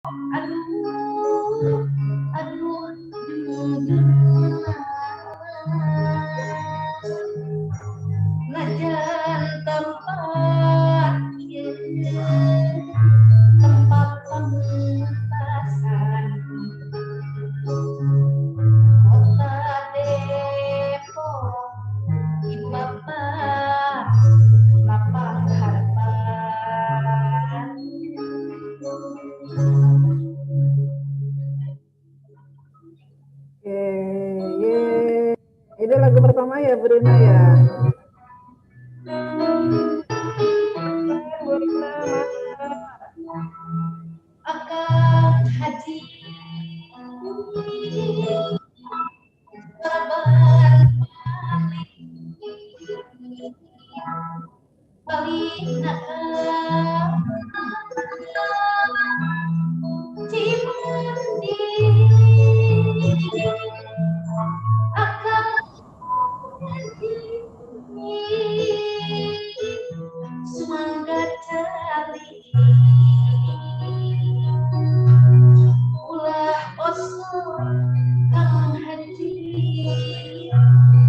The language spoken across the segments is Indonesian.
Aduh, aduh, ngajan tempat tempat pementasan kota Depok di Bapak lapang harapan. Ini lagu pertama ya Bu Rina ya. Bu Rina Akang Haji balik Cimandi Akang Haji semangat cari ulah osor Kang Haji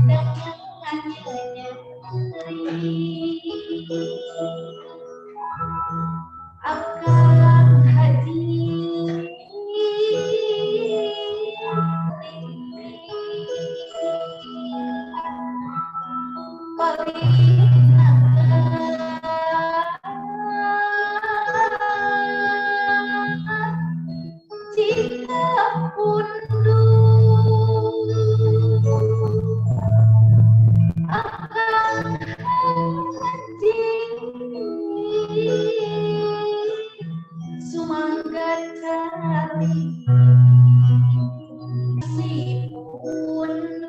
dengan nyeri Akang Haji jika unduh akan haji semangat cari si unduh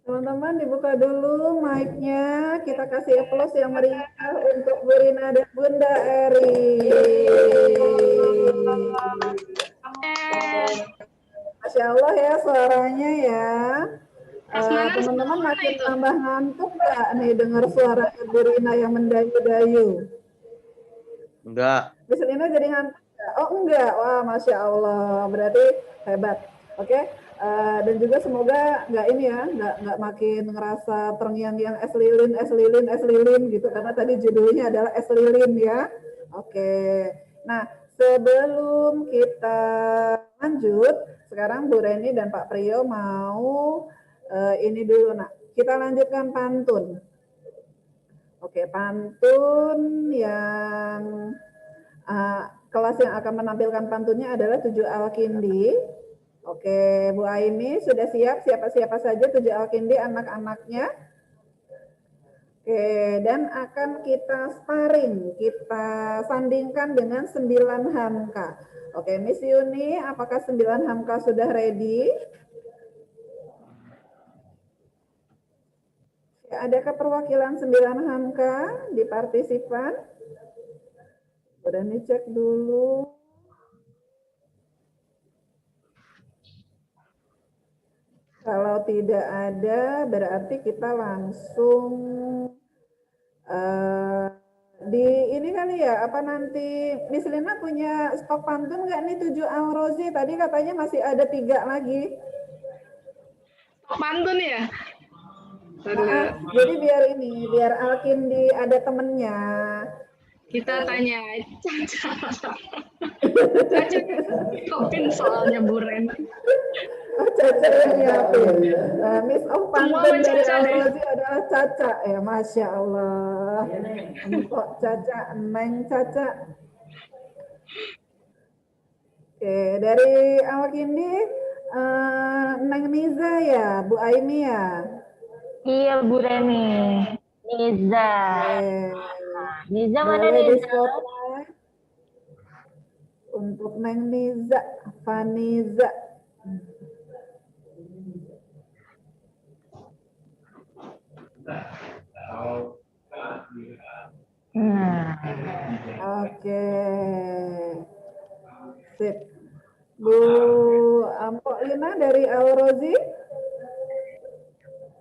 Teman-teman dibuka dulu mic-nya, kita kasih applause yang meriah untuk Bu Rina dan Bunda Eri. Masya Allah ya suaranya ya. Teman-teman makin tambah ngantuk nggak nih dengar suara Bu Rina yang mendayu-dayu? Enggak. Bu Rina jadi ngantuk nggak? Oh enggak, wah Masya Allah, berarti hebat. Oke. Dan juga semoga nggak ini ya, nggak makin ngerasa terngiang-ngiang es lilin gitu, karena tadi judulnya adalah es lilin ya. Oke. Nah, sebelum kita lanjut, sekarang Bu Reni dan Pak Priyo mau ini dulu, nak. Kita lanjutkan pantun. Oke, pantun yang kelas yang akan menampilkan pantunnya adalah 7 Al-Kindi. Oke, Bu Aini sudah siap? Siapa-siapa saja 7 Al-Kindi anak-anaknya? Oke, dan akan kita sparring, kita sandingkan dengan 9 Hamka. Oke, Miss Yuni, apakah 9 Hamka sudah ready? Adakah perwakilan 9 Hamka di partisipan? Udah dicek dulu. Kalau tidak ada, berarti kita langsung di ini kali ya, apa nanti Miss Lina punya stok pantun nggak nih 7 Al-Rozi? Tadi katanya masih ada 3 lagi. Pantun ya? Jadi biar Alkindi ada temennya. Kita tanya Caca. Caca topin soalnya Buren. Oh, Caca yang nyiapin. Miss of Semua Pantun dari Caca deh. Al-Rozi adalah Caca. Ya, Masya Allah. Empok Caca, Neng Caca. Oke, dari Alkindi, Neng Niza ya, Bu Aini ya? Iya Bu Reni. Niza. Niza mana Boleh di Niza? spotlight. Untuk Neng Niza, Faniza. Oke. Sip. Bu Ampok Lina dari Al-Rozi.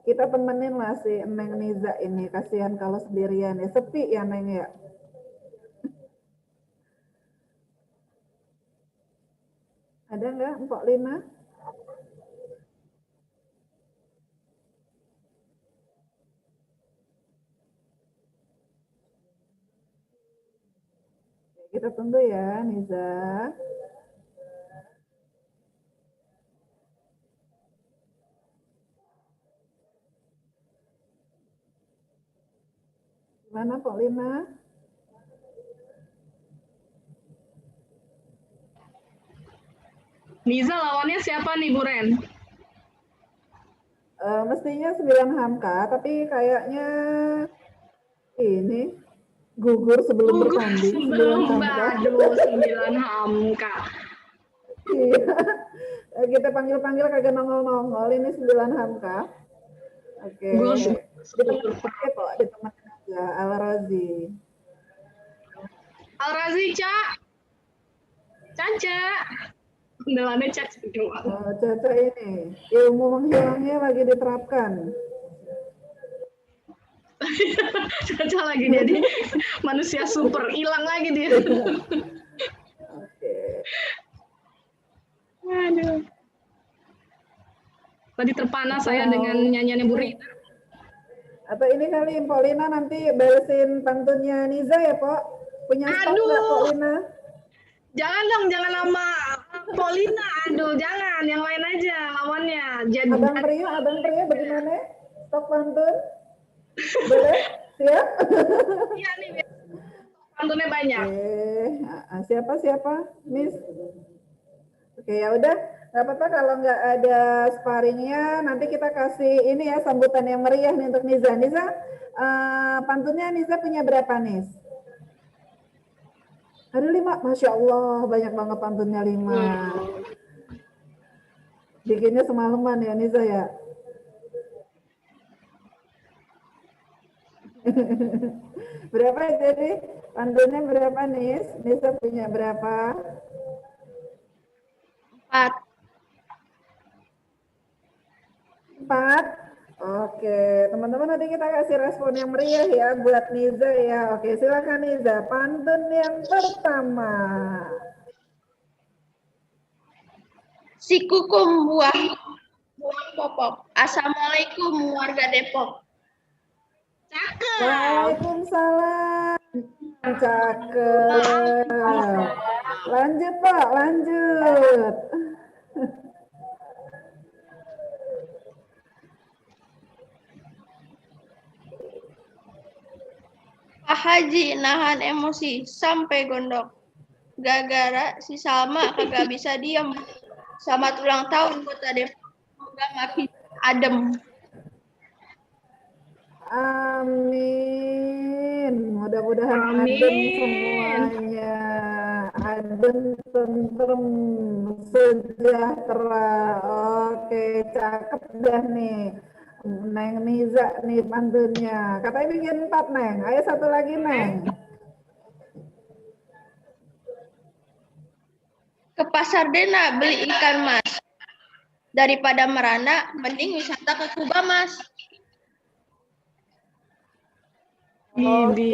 Kita temenin lah si Neng Niza ini. Kasihan kalau sendirian ya. Sepi ya Neng ya. Ada nggak Mpok Lina? Kita tunggu ya Niza. Gimana Mpok Lina? Niza lawannya siapa nih Buren? Mestinya 9 Hamka, tapi kayaknya ini gugur sebelum bertanding. 9 Hamka. Aduh, 9 Hamka. Iya. Kita panggil-panggil kagak nongol-nongol. Ini 9 Hamka. Oke. Ditemenin kok, ditemenin aja. Al-Razi. Al-Razi, Cak. Caca. Benerannya Caca doang. Caca ini, ilmu menghilangnya lagi diterapkan. Caca lagi jadi manusia super, hilang lagi dia. Oke. Aduh. Tadi terpana saya dengan nyanyiannya Bu Rita. Atau ini kali Mpok Lina nanti balesin pantunnya Niza ya, Pok? Punya stok nggak, Pok Lina? Jangan dong, jangan nama Polina. Aduh, jangan. Yang lain aja lawannya. Jadi Abang Priyo bagaimana? Stok pantun? Boleh? Siap? Iya nih, pantunnya banyak. Siapa? Miss? Oke, ya udah. Nggak apa-apa kalau nggak ada sparringnya. Nanti kita kasih ini ya sambutan yang meriah nih untuk Niza. Niza, pantunnya Niza punya berapa nih? Ada 5, Masya Allah, banyak banget pantunnya 5. Bikinnya semalaman ya Niza ya. Berapa jadi? Pantunnya berapa nih? Niza punya berapa? 4. 4. Oke, teman-teman nanti kita kasih respon yang meriah ya buat Niza ya. Oke, silakan Niza. Pantun yang pertama. Si kukum buah popok. Assalamualaikum warga Depok. Cakep. Waalaikumsalam. Cakep. Lanjut Pak, lanjut. Pak Haji nahan emosi sampai gondok. Gara-gara si Salma kagak bisa diem. Selamat ulang tahun Kota Depok. Semoga makin adem. Amin. Mudah-mudahan adem semuanya. Adem, tentrem, sejahtera. Oke, cakep dah nih. Neng Niza nih pantunnya. Katanya bikin 4, Neng. Ayo satu lagi, Neng. Ke Pasar Dena beli ikan mas. Daripada merana, mending wisata ke Kuba mas. Oke. Ini,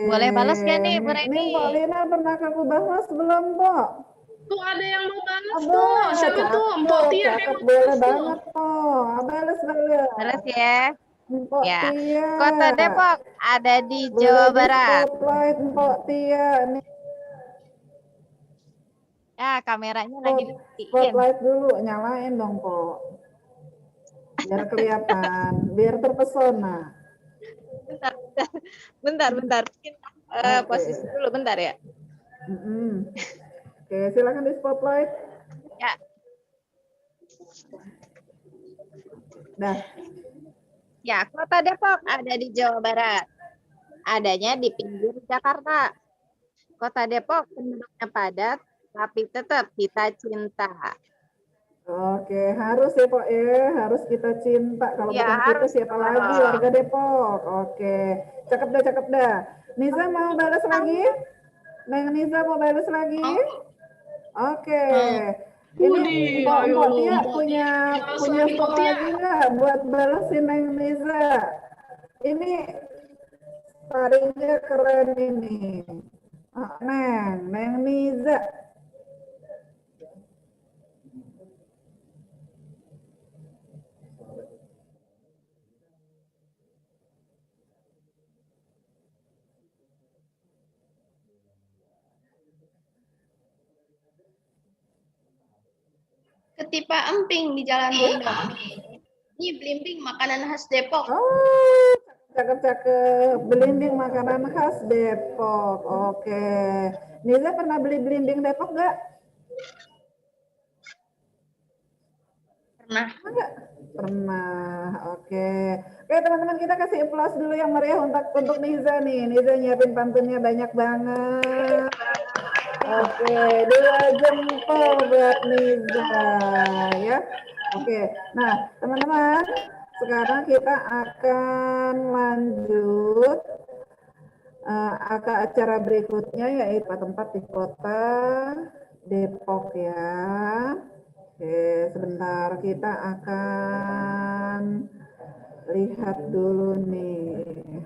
Boleh balas nggak nih, Bu ini Reni? Mbak Lina pernah ke Kubah Mas belum, Pok? Tuh ada yang mau balas tuh. Boleh, Siapa tuh? Mpok cakep, Tia yang cakep, mau boleh balas tuh. banget, Pok. Balas, Balas ya. Mpok Ya. Tia. Kota Depok ada di Boleh Jawa di Barat. spotlight, Mpok Tia. Nih, Ya, kameranya lagi dimatiin. spotlight dulu, nyalain dong, Pok. Biar kelihatan, biar terpesona. Bentar, bentar. Bentar, bentar. Mungkin, Oke. posisi dulu bentar ya. Oke, silakan di spotlight. Ya. Dah. Ya, Kota Depok ada di Jawa Barat. Adanya di pinggir Jakarta. Kota Depok penduduknya padat, tapi tetap kita cinta. Oke, harus ya, Pok ya, harus kita cinta. Kalau Ya, bukan kita, harus siapa dong. lagi warga Depok? Oke, cakep dah, cakep dah. Niza mau balas lagi? Neng Niza mau balas lagi? Oke. Ini Widih, Mpok ayo Mpok lu, Tia Mpok punya Tia. Balas punya lagi, stok Mpok Tia. lagi nggak buat balasin Neng Niza? Ini tarinya keren ini. Neng Niza. Ketipa emping di Jalan Gondok. Ini belimbing makanan khas Depok. Oh, cakep-cakep. Belimbing makanan khas Depok. Oke. Niza pernah beli belimbing Depok nggak? Pernah. Enggak? Pernah. Oke. Oke, teman-teman, kita kasih applause dulu yang meriah untuk Niza nih. Niza nyiapin pantunnya banyak banget. Oke, 2 jempol buat Niza ya. Oke. Nah, teman-teman, sekarang kita akan lanjut ke acara berikutnya, yaitu tempat di kota Depok ya. Oke, sebentar kita akan lihat dulu nih.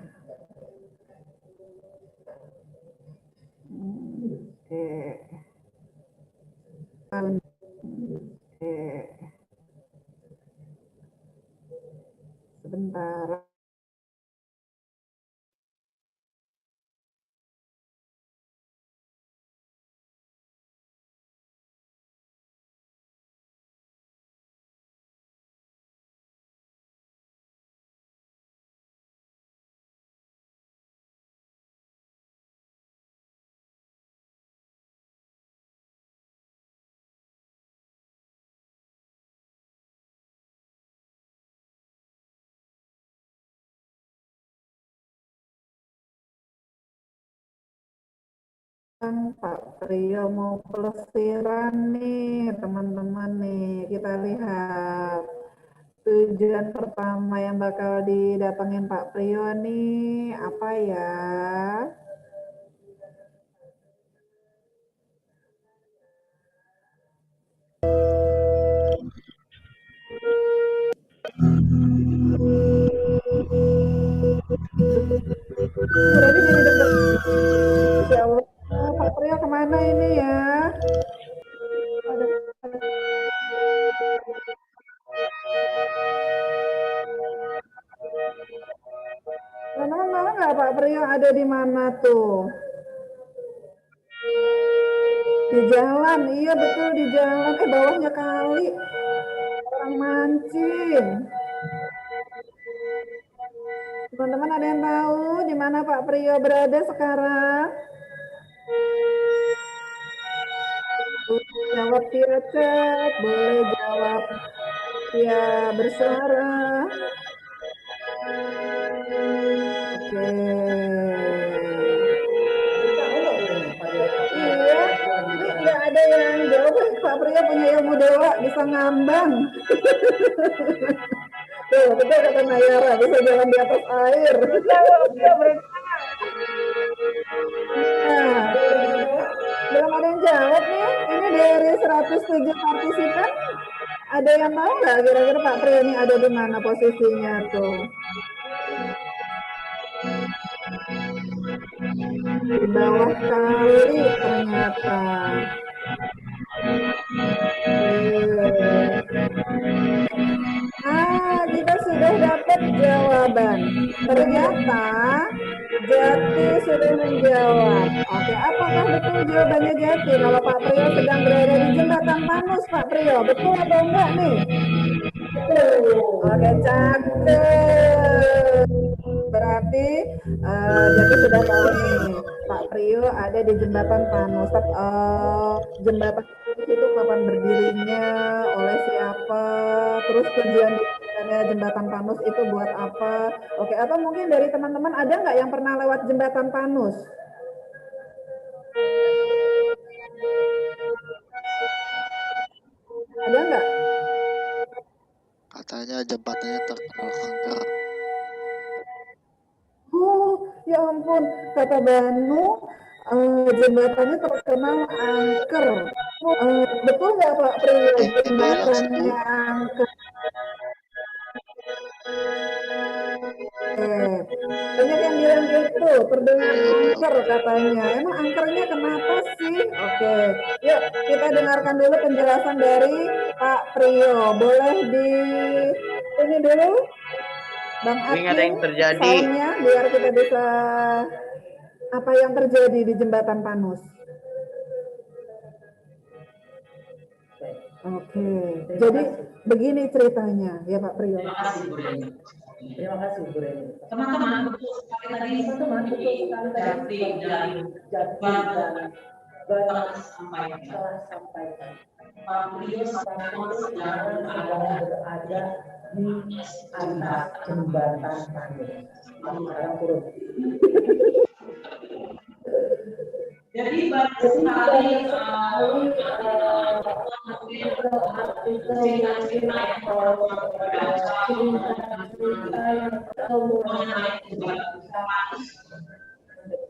Oke. Oke. Sebentar. Pak Priyo mau pelesiran nih teman-teman nih, kita lihat tujuan pertama yang bakal didatengin Pak Priyo nih apa ya? Berarti jadi deg-deg. Masya Allah, Pak Priyo kemana ini ya? Teman-teman mana nggak Pak Priyo ada di mana tuh? Di jalan, iya betul di jalan. Bawahnya kali. Orang mancing. Teman-teman ada yang tahu di mana Pak Priyo berada sekarang? Boleh jawab via chat, boleh jawab via bersuara. Oke. Iya, ini nggak ada yang jawab Pak Pak Priyo punya ilmu dewa, bisa ngambang. Tuh, betul kata Nayara, bisa jalan di atas air. Nah, belum ada yang jawab nih. Ini dari 107 partisipan. Ada yang tahu nggak kira-kira Pak Priyo ini ada di mana posisinya tuh? Di bawah kali ternyata. Kita sudah dapat jawaban. Ternyata Jati sudah menjawab. Oke, apakah betul jawabannya Jati? Kalau Pak Priyo sedang berada di jembatan Panus, Pak Priyo, betul atau enggak nih? Oke, cakep. Berarti Jati sudah tahu nih, Pak Priyo ada di jembatan Panus. Jembatan Panus itu kapan berdirinya, oleh siapa, terus tujuan jembatan Panus itu buat apa? Oke, atau mungkin dari teman-teman ada nggak yang pernah lewat jembatan Panus? Ada nggak? Katanya jembatannya terkenal angker. Oh, ya ampun, kata Banu, jembatannya terkenal angker. Betul nggak Pak Priyo, jembatannya angker? Banyak yang bilang gitu, terdengar angker katanya. Emang angkernya kenapa sih? Oke, yuk kita dengarkan dulu penjelasan dari Pak Priyo. Boleh di ini dulu, Bang Ini ada yang Akin, terjadi. soundnya biar kita bisa apa yang terjadi di jembatan Panus. Oke, jadi begini ceritanya ya Pak Priyo. Terima kasih Bu Reni. Terima kasih Bu Reni. Teman-teman, betul sekali tadi Jati dari Bapak sampaikan. Pak Priyo sedang berada di atas jembatan Panus. Sekarang turun. Jadi banyak sekali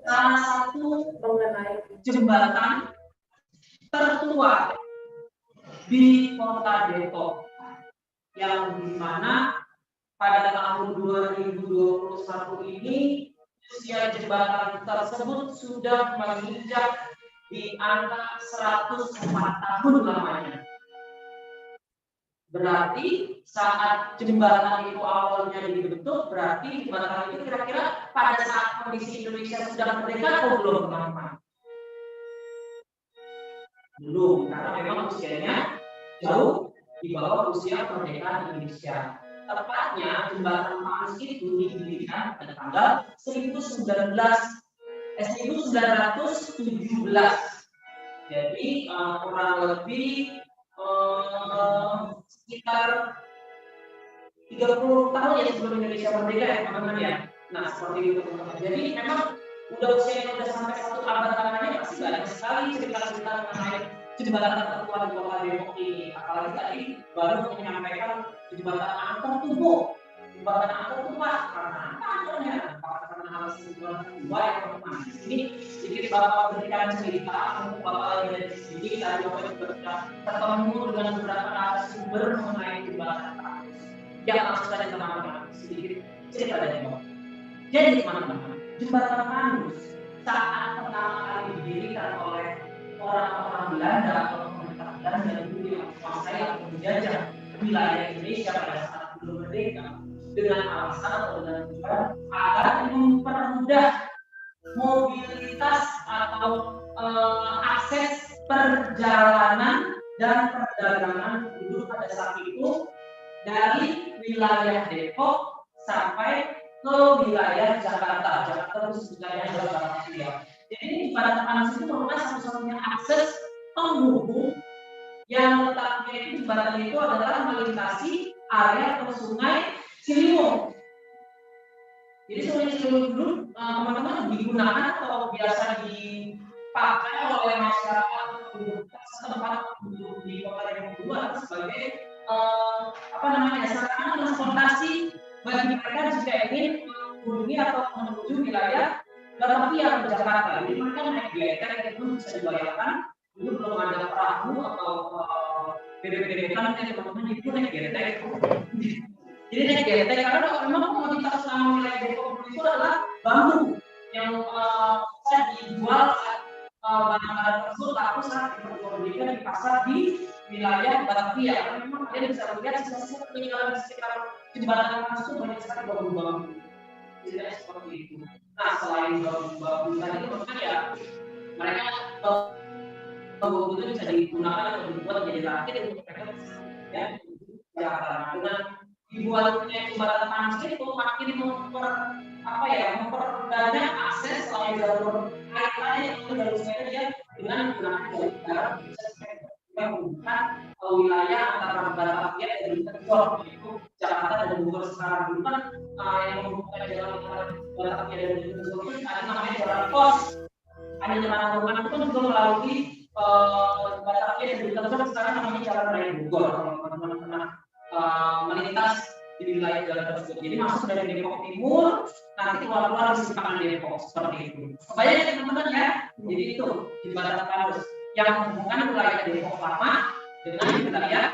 salah satu mengenai jembatan tertua di Kota Depok, yang dimana pada tahun 2021 ini usia jembatan tersebut sudah menginjak di angka 104 tahun lamanya. Berarti saat jembatan itu awalnya dibentuk, berarti jembatan itu kira-kira pada saat kondisi Indonesia sudah merdeka atau belum, teman-teman? Belum, karena memang usianya jauh di bawah usia kemerdekaan Indonesia. Tepatnya jembatan Panus itu didirikan pada tanggal 1917. Jadi kurang lebih sekitar 30 tahun ya sebelum Indonesia merdeka ya teman-teman ya. Nah seperti itu teman-teman. Jadi memang udah usianya udah sampai 1 abad lamanya, pasti banyak sekali cerita-cerita mengenai jembatan tertua di Kota Depok ini. Apalagi tadi baru menyampaikan jembatan angker tuh Bu. Jembatan angker tuh Pak, karena apa angkernya? Karena alasan jembatan dua ya teman-teman. Ini sedikit Bapak berikan cerita, untuk Bapak lagi ada di sini, tadi Bapak juga sudah ketemu dengan beberapa narasumber mengenai jembatan Panus. Ya langsung saja teman-teman, sedikit cerita dari Bapak. Jadi teman-teman, jembatan Panus saat pertama kali didirikan oleh orang-orang Belanda atau pemerintah Belanda yang dulu yang menguasai atau menjajah wilayah Indonesia pada saat belum merdeka, dengan alasan atau dengan tujuan agar mempermudah mobilitas atau akses perjalanan dan perdagangan penduduk pada saat itu dari wilayah Depok sampai ke wilayah Jakarta. Jakarta itu wilayah Jakarta. Jadi jembatan Panus itu merupakan satu-satunya akses penghubung yang letaknya itu jembatan itu adalah melintasi area atau sungai Ciliwung. Jadi sungai Ciliwung dulu teman-teman digunakan atau biasa dipakai oleh masyarakat setempat untuk di sarana transportasi bagi mereka jika ingin mengunjungi atau menuju wilayah Batavia atau Jakarta. Jadi mereka naik getek itu bisa dibayarkan. Dulu belum ada perahu atau bebek-bebekan, teman-teman itu naik getek. Jadi naik getek karena memang komoditas utama wilayah Depok itu adalah bambu yang bisa dijual barang-barang tersebut laku saat diperjualbelikan di pasar di wilayah Batavia. Karena memang kalian bisa lihat sisa-sisa peninggalan di sekitar jembatan Panas itu banyak sekali bambu-bambu. Jadi seperti itu. Nah, selain bambu tadi itu ya mereka bambu itu bisa digunakan atau dibuat menjadi rakit untuk mereka ya dengan dibuatnya jembatan Panas itu makin memperbanyak akses selain jalur air yang itu jalur sepeda dia dengan menggunakan jalur darat bisa menghubungkan wilayah antara Batavia dan Tegal, yaitu Jakarta dan Bogor sekarang. Dulu kan yang menghubungkan jalan antara Batavia dan Tegal itu ada namanya jalan pos. Ada jalan rumah itu juga melalui Batavia dan Tegal, sekarang namanya jalan raya Bogor. Kalau teman-teman pernah melintas di wilayah jalan tersebut. Jadi masuk dari Depok Timur, nanti keluar di Simpang Depok seperti itu. Kebayang ya teman-teman ya. Jadi itu jembatan Panas yang menghubungkan wilayah Depok Lama dengan wilayah.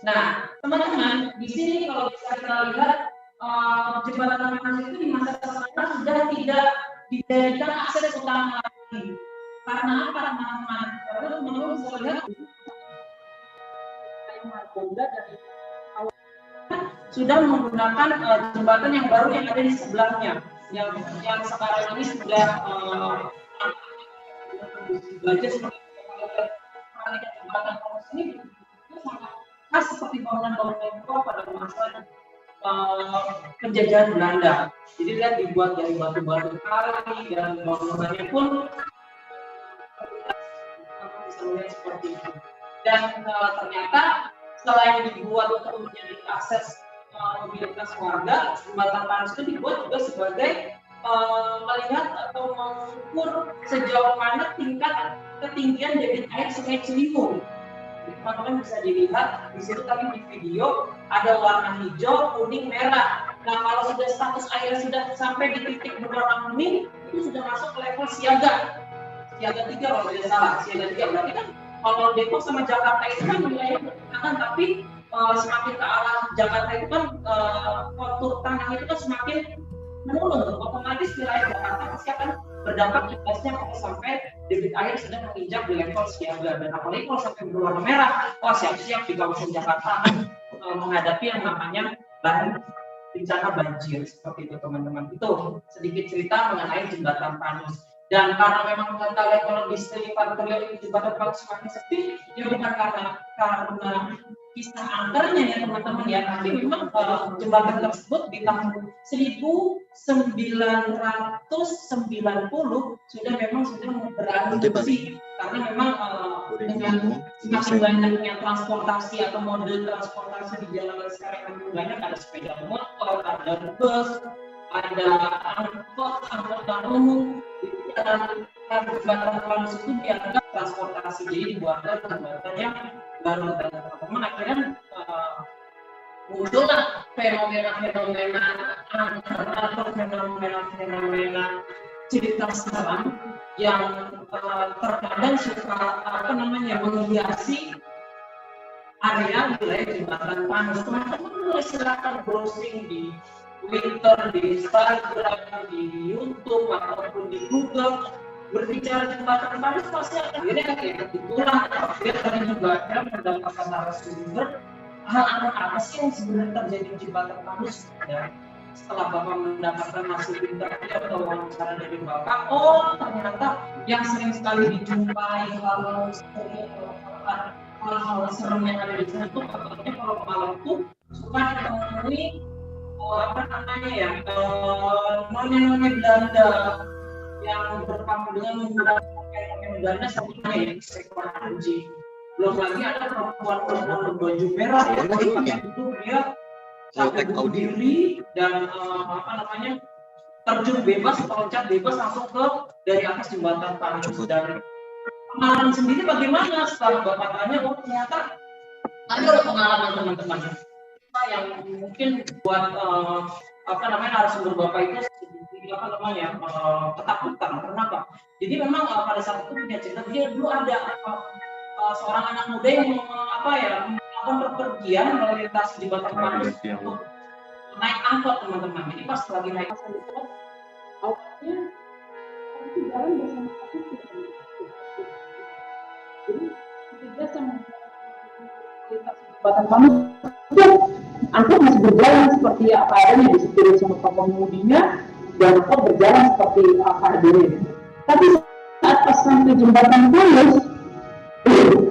Nah, teman-teman di sini kalau bisa kita lihat jembatan Panas itu di masa sekarang sudah tidak dijadikan akses utama lagi. Karena apa teman-teman? Karena teman-teman bisa lihat Margonda dari awal sudah menggunakan jembatan yang baru yang ada di sebelahnya, yang sekarang ini sudah belajar seperti jembatan Panas ini sangat khas seperti bangunan-bangunan tua pada masa penjajahan Belanda. Jadi lihat dibuat dari batu-batu kali dan bangunannya pun bisa melihat seperti itu. Dan ternyata selain dibuat untuk menjadi akses mobilitas warga, jembatan Panas itu dibuat juga sebagai melihat atau mengukur sejauh mana tingkat ketinggian debit air Sungai Ciliwung. Teman-teman bisa dilihat di situ tadi di video ada warna hijau, kuning, merah. Nah, kalau sudah status air sudah sampai di titik berwarna kuning, itu sudah masuk ke level siaga 3 kalau tidak salah. Siaga 3 berarti kan kalau Depok sama Jakarta itu kan wilayah berdekatan, tapi semakin ke arah Jakarta itu kan kontur tanah itu kan semakin menurun. Otomatis wilayah Jakarta pasti akan berdampak imbasnya kalau sampai debit air sedang menginjak di level siaga. Dan apalagi kalau sampai berwarna merah, siap-siap di kawasan Jakarta menghadapi yang namanya bencana banjir seperti itu teman-teman. Itu sedikit cerita mengenai jembatan Panas. Dan karena memang kita lihat kalau di Stelipan terlihat itu jembatan Panas semakin sepi, ya bukan karena kisah angkernya ya teman-teman ya, tapi memang jembatan tersebut di tahun 1990 sudah beralih fungsi karena memang dengan semakin banyaknya transportasi atau mode transportasi di jalanan sekarang banyak, ada sepeda motor, ada bus, ada angkutan umum. Dan jembatan Panas itu dianggap transportasi, jadi dibuatkan jembatan yang baru. Dan teman-teman akhirnya muncullah fenomena-fenomena atau fenomena cerita seram yang terkadang suka menghiasi area wilayah jembatan Panas. Teman-teman boleh silakan browsing di Twitter, di Instagram, di YouTube ataupun di Google, berbicara jembatan Panas pasti akan kayak itulah. Dia tadi juga mendapatkan narasumber hal apa sih yang sebenarnya terjadi di jembatan Panas. Ya, setelah Bapak mendapatkan hasil interview atau wawancara dari Bapak, ternyata yang sering sekali dijumpai hal-hal serem yang ada di sana itu katanya kalau malam tuh suka ditemui nonya-nonya Belanda yang berpangku dengan menggunakan pakaian Belanda seperti seekor anjing. Belum lagi ada perempuan-perempuan berbaju merah yang pakai itu dia sampai bunuh diri dan terjun bebas atau loncat bebas langsung dari atas jembatan Panas. Dan pengalaman sendiri bagaimana setelah Bapak tanya, ternyata ada pengalaman teman-teman yang mungkin buat narasumber Bapak itu ketakutan. Kenapa? Jadi memang pada saat itu punya cerita dia dulu ada seorang anak muda yang melakukan perpergian melintasi jembatan Paris untuk naik angkot teman-teman. Jadi pas lagi naik angkot, awalnya itu jalan bersama aku. Jadi ketika sama melintasi jembatan Paris, angkot masih berjalan seperti apa adanya, disetir sama pengemudinya, dan angkot berjalan seperti apa adanya. Tapi saat pas sampai jembatan Paris,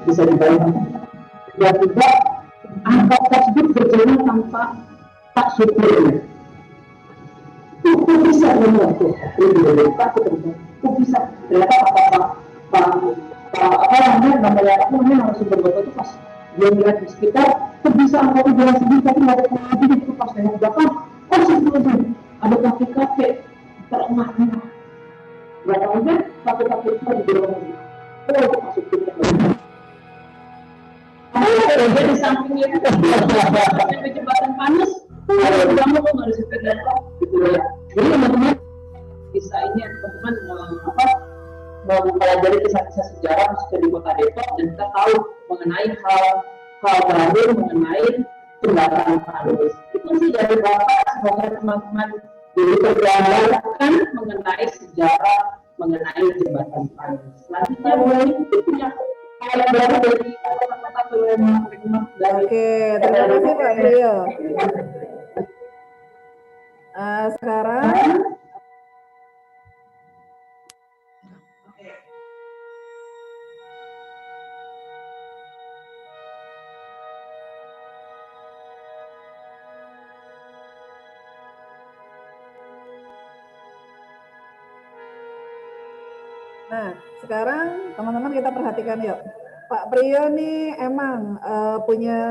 bisa dibayangkan, tiba-tiba angkot tersebut berjalan tanpa tak supirnya. Kok bisa benar tuh? Kok bisa? Ternyata narasumber Bapak itu pas dia melihat di sekitar, kok bisa angkot jalan sendiri tapi nggak ada pengemudi itu pas nengok belakang, kok sebelumnya ada kakek-kakek terengah-engah. Nggak tahu kan kakek-kakek itu di dalam mobil. Oh, masuk ke di sampingnya itu sampai jembatan Panas, ada kamu kok nggak ada supir datang gitu ya. Jadi teman-teman kisah ini teman-teman mempelajari kisah-kisah sejarah khususnya di Kota Depok dan kita tahu mengenai hal baru mengenai jembatan Panas. Itu sih dari Bapak, semoga teman-teman jadi tergambarkan mengenai sejarah mengenai jembatan Panas. Selanjutnya boleh punya hal baru dari kata-kata Oke, terima kasih Pak Rio. Sekarang sekarang teman-teman kita perhatikan yuk. Pak Priyo nih emang punya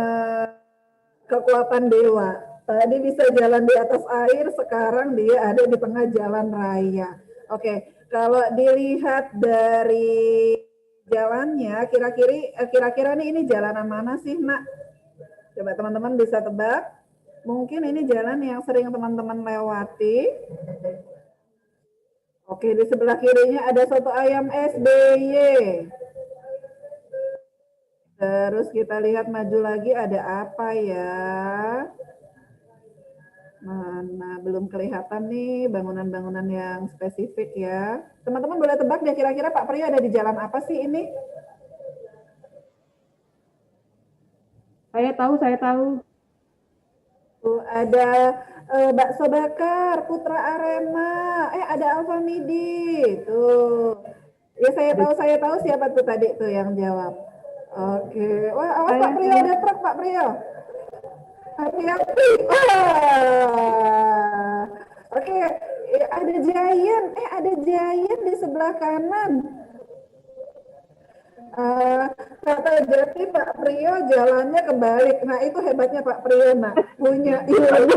kekuatan dewa. Tadi bisa jalan di atas air, sekarang dia ada di tengah jalan raya. Oke, kalau dilihat dari jalannya, kira-kira nih ini jalanan mana sih, Nak? Coba teman-teman bisa tebak. Mungkin ini jalan yang sering teman-teman lewati. Oke, di sebelah kirinya ada soto ayam SBY. Terus kita lihat maju lagi ada apa ya? Mana belum kelihatan nih bangunan-bangunan yang spesifik ya. Teman-teman boleh tebak deh kira-kira Pak Priyo ada di jalan apa sih ini? Saya tahu. Ada bakso bakar, Putra Arema, ada Alfamidi, tuh. Ya saya tahu siapa tuh tadi tuh yang jawab. Oke, wah awas Pak Priyo, ada truk Pak Priyo. Hati-hati. Oke, ada Giant di sebelah kanan. Kata Jati Pak Priyo jalannya kebalik. Nah itu hebatnya Pak Priyo, Nak. Punya ilmu.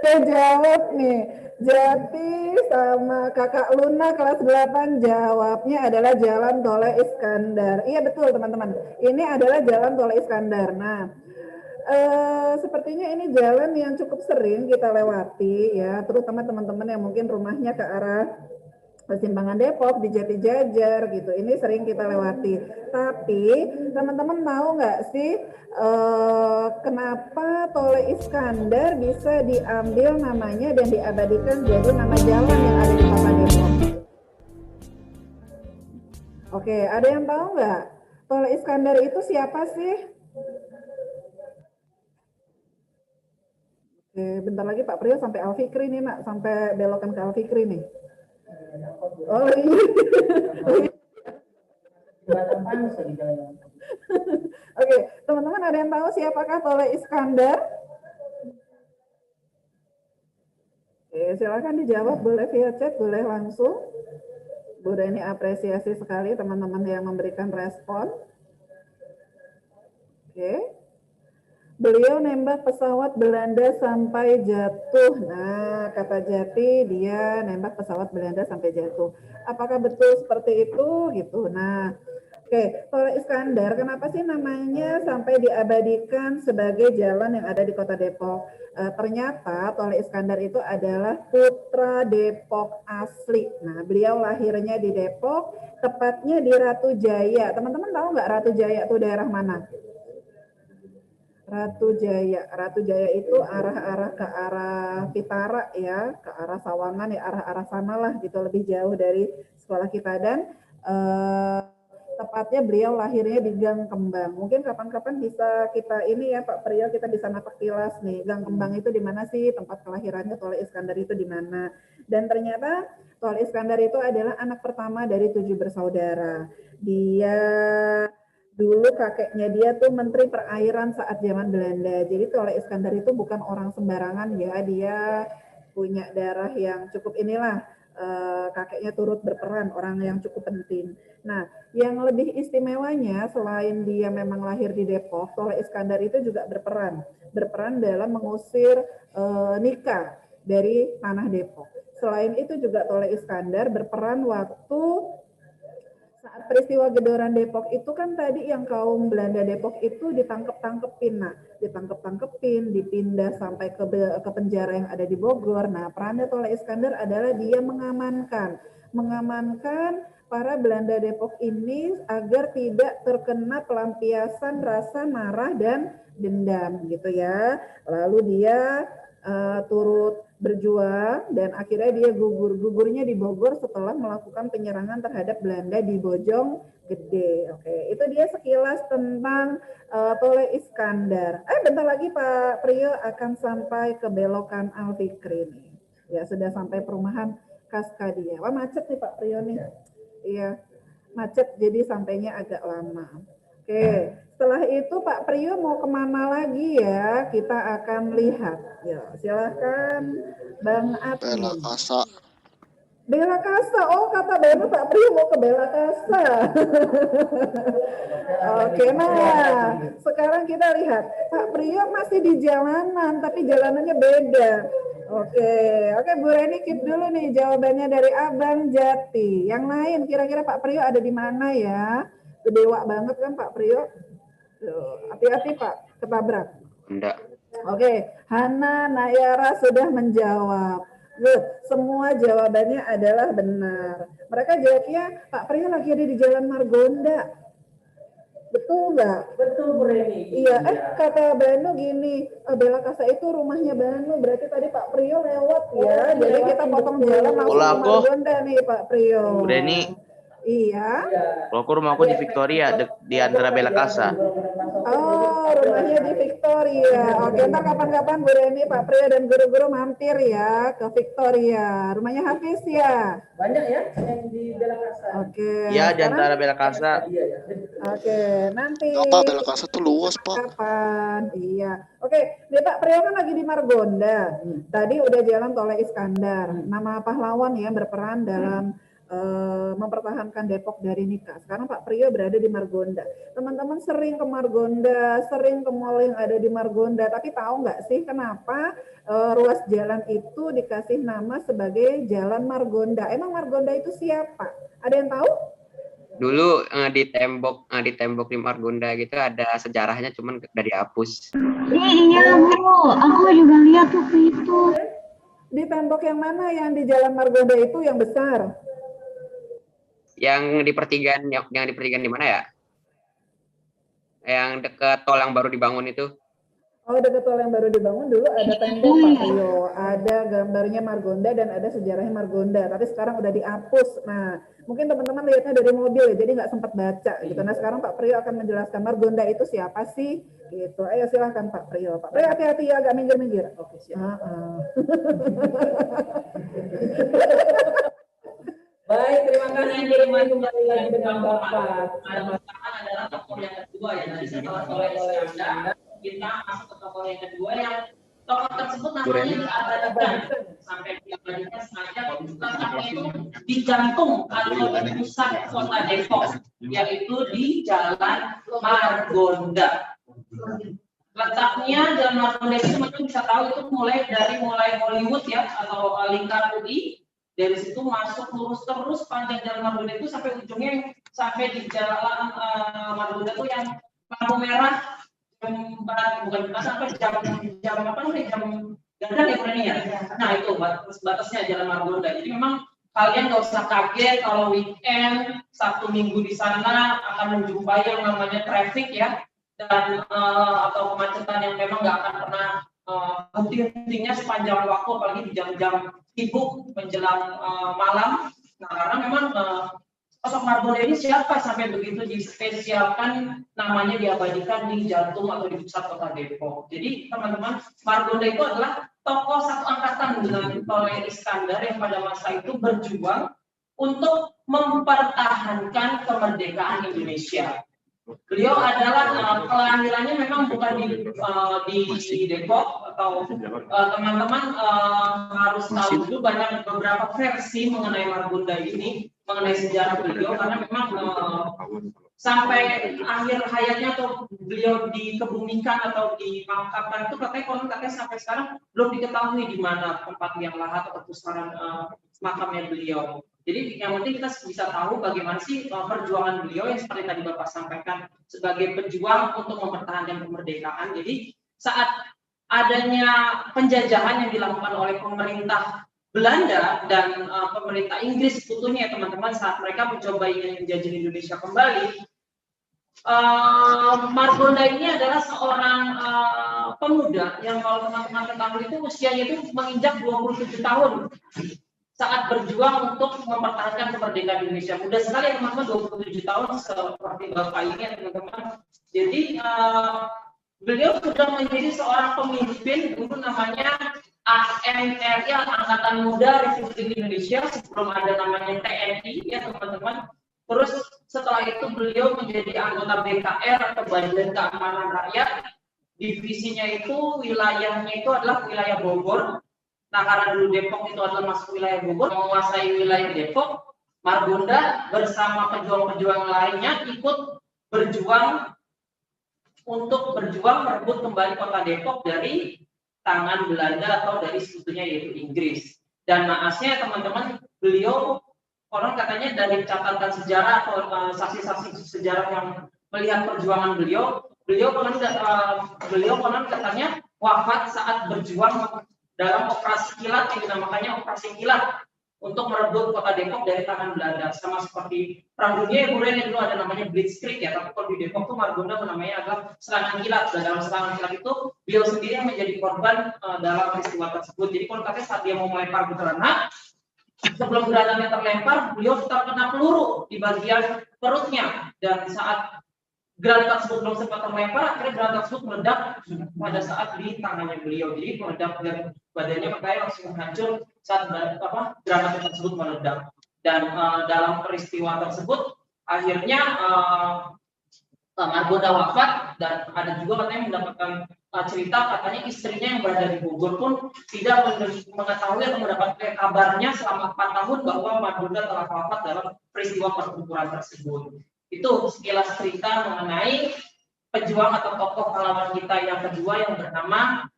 Saya jawab nih. Jati sama Kakak Luna kelas 8 jawabnya adalah Jalan Tole Iskandar. Iya betul teman-teman. Ini adalah Jalan Tole Iskandar. Nah, sepertinya ini jalan yang cukup sering kita lewati ya, terutama teman-teman yang mungkin rumahnya ke arah Persimpangan Depok di Jati Jajar gitu. Ini sering kita lewati. Tapi teman-teman tahu nggak sih kenapa Tole Iskandar bisa diambil namanya dan diabadikan jadi nama jalan yang ada di Kota Depok? Oke, ada yang tahu nggak? Tole Iskandar itu siapa sih? Oke, bentar lagi Pak Priyo sampai Alfikri nih, Nak. Sampai belokan ke Alfikri nih. Oh iya. Oke, teman-teman ada yang tahu siapakah Tole Iskandar? Oke, silakan dijawab, boleh via chat, boleh langsung. Bunda ini apresiasi sekali teman-teman yang memberikan respon. Oke. Beliau nembak pesawat Belanda sampai jatuh. Nah, kata Jati dia nembak pesawat Belanda sampai jatuh. Apakah betul seperti itu gitu? Nah, oke, Tol Iskandar, kenapa sih namanya sampai diabadikan sebagai jalan yang ada di Kota Depok? Ternyata Tol Iskandar itu adalah putra Depok asli. Nah, beliau lahirnya di Depok, tepatnya di Ratu Jaya. Teman-teman tahu nggak Ratu Jaya itu daerah mana? Ratu Jaya itu arah-arah ke arah Pitara ya, ke arah Sawangan ya, arah-arah sana lah gitu, lebih jauh dari sekolah kita. Dan tepatnya beliau lahirnya di Gang Kembang. Mungkin kapan-kapan bisa kita ini ya Pak Priyo, kita bisa napak tilas nih, Gang Kembang itu di mana sih, tempat kelahirannya Tol Iskandar itu di mana. Dan ternyata Tol Iskandar itu adalah anak pertama dari 7 bersaudara. Dia dulu kakeknya dia tuh menteri perairan saat zaman Belanda. Jadi Tol Iskandar itu bukan orang sembarangan ya, dia punya darah yang cukup inilah, kakeknya turut berperan, orang yang cukup penting. Nah, yang lebih istimewanya selain dia memang lahir di Depok, Tol Iskandar itu juga berperan dalam mengusir nikah dari tanah Depok. Selain itu juga Tol Iskandar berperan waktu saat peristiwa Gedoran Depok itu kan tadi yang kaum Belanda Depok itu ditangkep-tangkepin. Nah, ditangkep-tangkepin, dipindah sampai ke penjara yang ada di Bogor. Nah, perannya Tol Iskandar adalah dia mengamankan para Belanda Depok ini agar tidak terkena pelampiasan rasa marah dan dendam gitu ya. Lalu dia turut berjuang dan akhirnya dia gugurnya di Bogor setelah melakukan penyerangan terhadap Belanda di Bojonggede. Oke, itu dia sekilas tentang Tol Iskandar. Bentar lagi Pak Priyo akan sampai ke belokan Al-Fikri nih. Ya, sudah sampai perumahan Kaskadia. Wah, macet nih Pak Priyo nih. Iya, macet jadi sampainya agak lama. Oke, setelah itu Pak Priyo mau kemana lagi ya? Kita akan lihat. Ya, silahkan Bang Admin. Bela Kasa. Bela Kasa, oh kata Bella Pak Priyo mau ke Bela Kasa. Oke, nah sekarang kita lihat Pak Priyo masih di jalanan, tapi jalanannya beda. Oke, Bu Reni keep dulu nih jawabannya dari Abang Jati. Yang lain kira-kira Pak Priyo ada di mana ya? Dewa banget kan Pak Priyo. Hati-hati Pak, ketabrak. Enggak. Oke, Hana Nayara sudah menjawab. Good, semua jawabannya adalah benar. Mereka jawabnya Pak Priyo lagi ada di Jalan Margonda. Betul nggak? Betul Bu Reni. Iya, kata Banu gini, Bela Kasa itu rumahnya Banu, berarti tadi Pak Priyo lewat ya. Jadi kita potong jalan langsung ke Margonda nih Pak Priyo. Bu Reni. Iya. Kalau aku rumahku di Victoria, di antara Bela Kasa. Oh, rumahnya di Victoria. Oke, ntar kapan-kapan Bu Reni, Pak Priyo dan guru-guru mampir ya ke Victoria. Rumahnya Hafiz ya? Banyak ya yang di Bela Kasa. Oke. Ya, di antara Bela Kasa. Oke, nanti. Apa Bela Kasa tuh luas Pak? Kapan? Iya. Oke, nih Pak Priyo kan lagi di Margonda. Tadi udah jalan Tol Iskandar. Nama pahlawan ya berperan dalam mempertahankan Depok dari nikah. Sekarang Pak Priyo berada di Margonda. Teman-teman sering ke Margonda, sering ke mall yang ada di Margonda, tapi tahu nggak sih kenapa ruas jalan itu dikasih nama sebagai Jalan Margonda? Emang Margonda itu siapa? Ada yang tahu? Dulu di tembok di Margonda gitu ada sejarahnya, cuman udah dihapus. Iya Bu, aku juga lihat waktu itu. Di tembok yang mana yang di Jalan Margonda itu yang besar? Yang di pertigaan di mana ya? Yang dekat tol yang baru dibangun itu. Oh, dekat tol yang baru dibangun dulu ada tembok Pak Priyo, ada gambarnya Margonda dan ada sejarahnya Margonda, tapi sekarang udah dihapus. Nah, mungkin teman-teman lihatnya dari mobil ya, jadi nggak sempat baca gitu. Nah, sekarang Pak Priyo akan menjelaskan Margonda itu siapa sih? Gitu. Ayo silahkan Pak Priyo. Pak Priyo hati-hati ya, agak minggir-minggir. Oke, siap. Baik, terima kasih. Kembali lagi dengan Bapak. Adalah tokoh yang kedua ya. Jadi setelah Tol Iskandar, kita masuk ke tokoh yang kedua yang tokoh tersebut namanya diabadikan sampai diabadikan sengaja bukan sampai itu di jantung atau di pusat kota Depok, yaitu di Jalan Margonda. Letaknya Jalan Margonda itu teman-teman bisa tahu itu mulai Hollywood ya, atau lingkar UI. Dari situ masuk lurus terus panjang Jalan Margonda itu sampai ujungnya sampai di Jalan Margonda itu yang lampu merah bukan sampai jam apa nih, jam gadang ya berani ya. Nah itu batasnya Jalan Margonda. Jadi memang kalian nggak usah kaget kalau weekend Sabtu Minggu di sana akan menjumpai yang namanya traffic ya, dan atau kemacetan yang memang nggak akan pernah henti-hentinya sepanjang waktu, apalagi di jam-jam sibuk menjelang malam. Nah karena memang sosok Margonda ini siapa sampai begitu dispesialkan namanya diabadikan di jantung atau di pusat kota Depok. Jadi teman-teman, Margonda itu adalah tokoh satu angkatan dengan Toleh Iskandar yang pada masa itu berjuang untuk mempertahankan kemerdekaan Indonesia. Beliau adalah kelahirannya memang bukan di Depok, atau teman-teman harus tahu dulu banyak beberapa versi mengenai Margonda ini, mengenai sejarah beliau, karena memang sampai akhir hayatnya atau beliau dikebumikan atau dimangkapkan itu katanya sampai sekarang belum diketahui di mana tempat yang lahat atau pusaran makamnya beliau. Jadi yang penting kita bisa tahu bagaimana sih perjuangan beliau yang seperti tadi Bapak sampaikan sebagai pejuang untuk mempertahankan kemerdekaan. Jadi saat adanya penjajahan yang dilakukan oleh pemerintah Belanda dan pemerintah Inggris sekutunya ya teman-teman, saat mereka mencoba ingin menjajah Indonesia kembali, Margonda ini adalah seorang pemuda yang kalau teman-teman ketahui itu usianya itu menginjak 27 tahun saat berjuang untuk mempertahankan kemerdekaan Indonesia. Mudah sekali ya teman-teman, 27 tahun seperti Bapak ini ya teman-teman. Jadi beliau sudah menjadi seorang pemimpin, dulu namanya AMRI, Angkatan Muda Republik Indonesia, sebelum ada namanya TNI ya teman-teman. Terus setelah itu beliau menjadi anggota BKR atau Badan Keamanan Rakyat. Divisinya itu wilayahnya itu adalah wilayah Bogor. Nah karena dulu Depok itu adalah masuk wilayah Bogor, menguasai wilayah Depok, Margonda bersama pejuang-pejuang lainnya ikut berjuang untuk merebut kembali kota Depok dari tangan Belanda atau dari sekutunya yaitu Inggris. Dan naasnya teman-teman, beliau orang katanya dari catatan sejarah atau saksi-saksi sejarah yang melihat perjuangan beliau konon katanya wafat saat berjuang dalam operasi kilat yang dinamakannya operasi kilat untuk merebut kota Depok dari tangan Belanda, sama seperti Perang Dunia yang dulu ada namanya Blitzkrieg ya, tapi kalau di Depok tuh Margonda namanya adalah serangan kilat. Dan dalam serangan kilat itu beliau sendiri yang menjadi korban dalam peristiwa tersebut. Jadi kalau katanya saat dia mau melempar granat, sebelum granatnya terlempar, beliau terkena peluru di bagian perutnya, dan saat granat tersebut belum sempat terlempar, akhirnya granat tersebut meledak pada saat di tangannya beliau. Jadi meledak dan badannya makanya langsung hancur saat granat tersebut meledak. Dan dalam peristiwa tersebut akhirnya Margonda wafat, dan ada juga katanya mendapatkan cerita katanya istrinya yang berada di Bogor pun tidak mengetahui atau mendapatkan kabarnya selama 4 tahun bahwa Margonda telah wafat dalam peristiwa pertempuran tersebut. Itu sekilas cerita mengenai pejuang atau tokoh pahlawan kita yang kedua yang bernama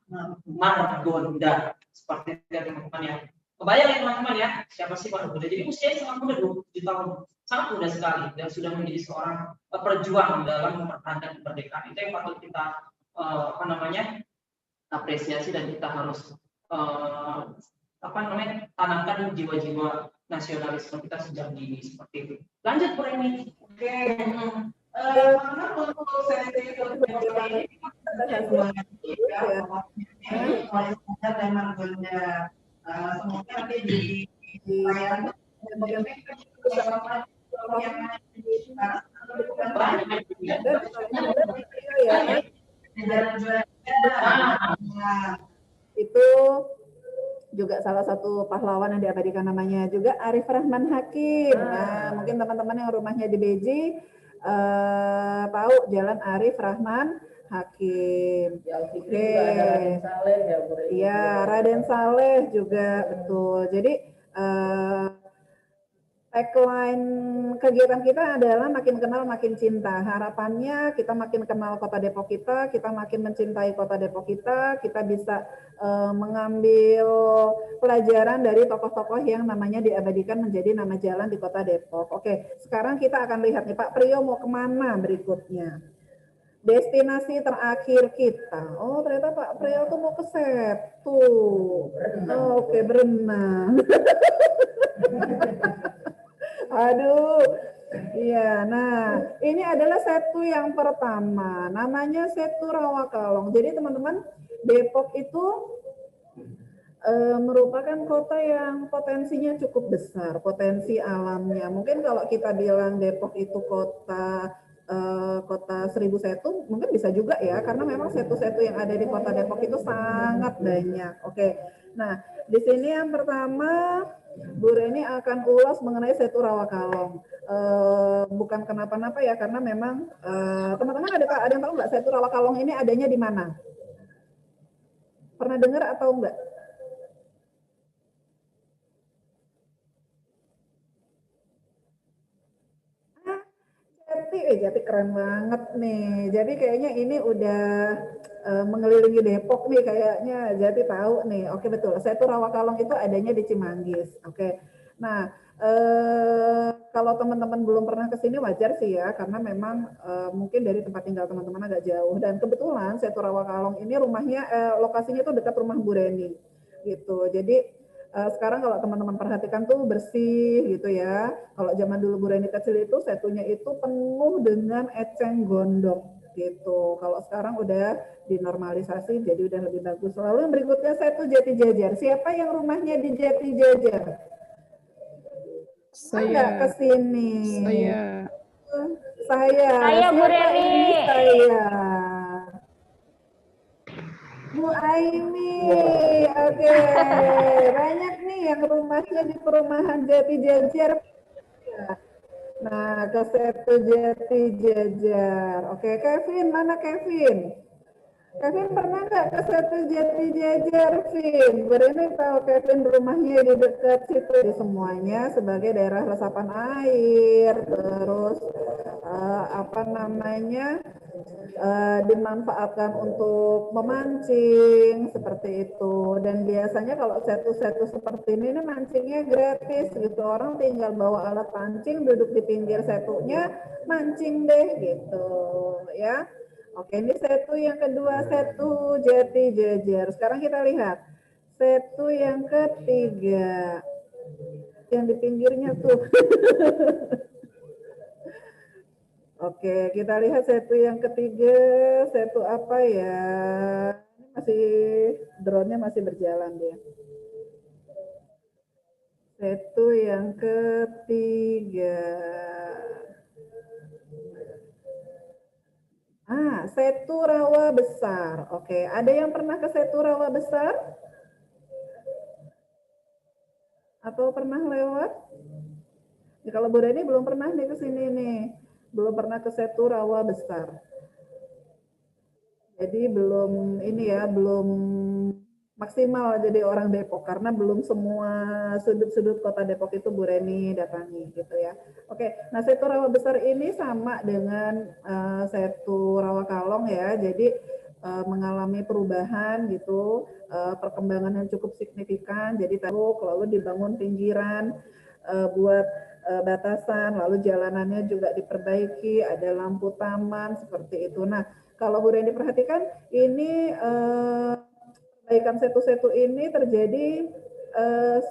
Margonda. Seperti itu teman-teman ya. Kebayang ya teman-teman ya, siapa sih Margonda? Jadi usianya sangat muda, 27 tahun. Sangat muda sekali dan sudah menjadi seorang perjuang dalam mempertahankan kemerdekaan. Itu yang patut kita apresiasi, dan kita harus tanamkan jiwa-jiwa nasionalisme kita sejak dini seperti itu. Lanjut Bu Reni. Oke. Untuk sesi ini dan Margonda semoga nanti di layar itu juga salah satu pahlawan yang diabadikan namanya juga Arif Rahman Hakim. Nah, mungkin teman-teman yang rumahnya di Beji tahu Jalan Arif Rahman Hakim. Oke. Iya, Raden Saleh juga betul. Jadi tagline kegiatan kita adalah makin kenal makin cinta. Harapannya kita makin kenal Kota Depok kita makin mencintai Kota Depok kita bisa mengambil pelajaran dari tokoh-tokoh yang namanya diabadikan menjadi nama jalan di Kota Depok. Oke, sekarang kita akan lihat nih Pak Priyo mau kemana berikutnya. Destinasi terakhir kita. Oh, ternyata Pak Priyo tuh mau ke Setu. Oke, berenang. Aduh, iya. Nah, ini adalah Setu yang pertama. Namanya Setu Rawakalong. Jadi teman-teman, Depok itu merupakan kota yang potensinya cukup besar, potensi alamnya. Mungkin kalau kita bilang Depok itu kota 1000 setu, mungkin bisa juga ya, karena memang setu-setu yang ada di Kota Depok itu sangat banyak. Oke, nah di sini yang pertama Bu Reni akan ulas mengenai Setu Rawakalong. Bukan kenapa-napa ya, karena memang teman-teman ada yang tahu nggak Setu Rawakalong ini adanya di mana? Pernah dengar atau enggak? Jati keren banget nih. Jadi kayaknya ini udah mengelilingi Depok nih kayaknya. Jati tahu nih. Oke, betul. Setu Rawakalong itu adanya di Cimanggis. Oke. Nah, kalau teman-teman belum pernah ke sini wajar sih ya, karena memang mungkin dari tempat tinggal teman-teman agak jauh. Dan kebetulan Setu Rawakalong ini rumahnya lokasinya tuh dekat rumah Bu Reni gitu. Jadi sekarang kalau teman-teman perhatikan tuh bersih gitu ya. Kalau zaman dulu Bu Reni kecil itu setunya itu penuh dengan eceng gondok gitu. Kalau sekarang udah dinormalisasi jadi udah lebih bagus. Lalu yang berikutnya Setu Jati Jajar. Siapa yang rumahnya di Jati Jajar? Saya. Ke sini. Saya Bu Reni. Saya. Bu Aini, oke. Banyak nih yang rumahnya di perumahan Jati Jajar. Nah, ke Setu Jati Jajar. Oke, Kevin, mana Kevin? Kevin pernah nggak ke Setu Jati Jajar, Vin? Berarti tahu Kevin rumahnya di dekat situ, di semuanya sebagai daerah resapan air, terus dimanfaatkan untuk memancing seperti itu. Dan biasanya kalau setu-setu seperti ini mancingnya gratis gitu, orang tinggal bawa alat pancing, duduk di pinggir setunya, mancing deh gitu ya. Oke, ini setu yang kedua, Setu Jati Jajar. Sekarang kita lihat setu yang ketiga, yang di pinggirnya tuh. Oke, kita lihat setu yang ketiga, setu apa ya? Ini masih drone-nya masih berjalan dia. Setu yang ketiga. Setu Rawa Besar. Oke, ada yang pernah ke Setu Rawa Besar? Atau pernah lewat? Ya, kalau Bu Reni belum pernah nih ke sini nih. Belum pernah ke Setu Rawa Besar. Jadi belum belum maksimal jadi orang Depok karena belum semua sudut-sudut Kota Depok itu Bu Reni datangi gitu ya. Oke, nah Setu Rawa Besar ini sama dengan Setu Rawakalong ya. Jadi mengalami perubahan gitu, perkembangan yang cukup signifikan. Jadi lalu dibangun pinggiran buat batasan, lalu jalanannya juga diperbaiki, ada lampu taman seperti itu. Nah, kalau Bu Reni perhatikan ini perbaikan setu-setu ini terjadi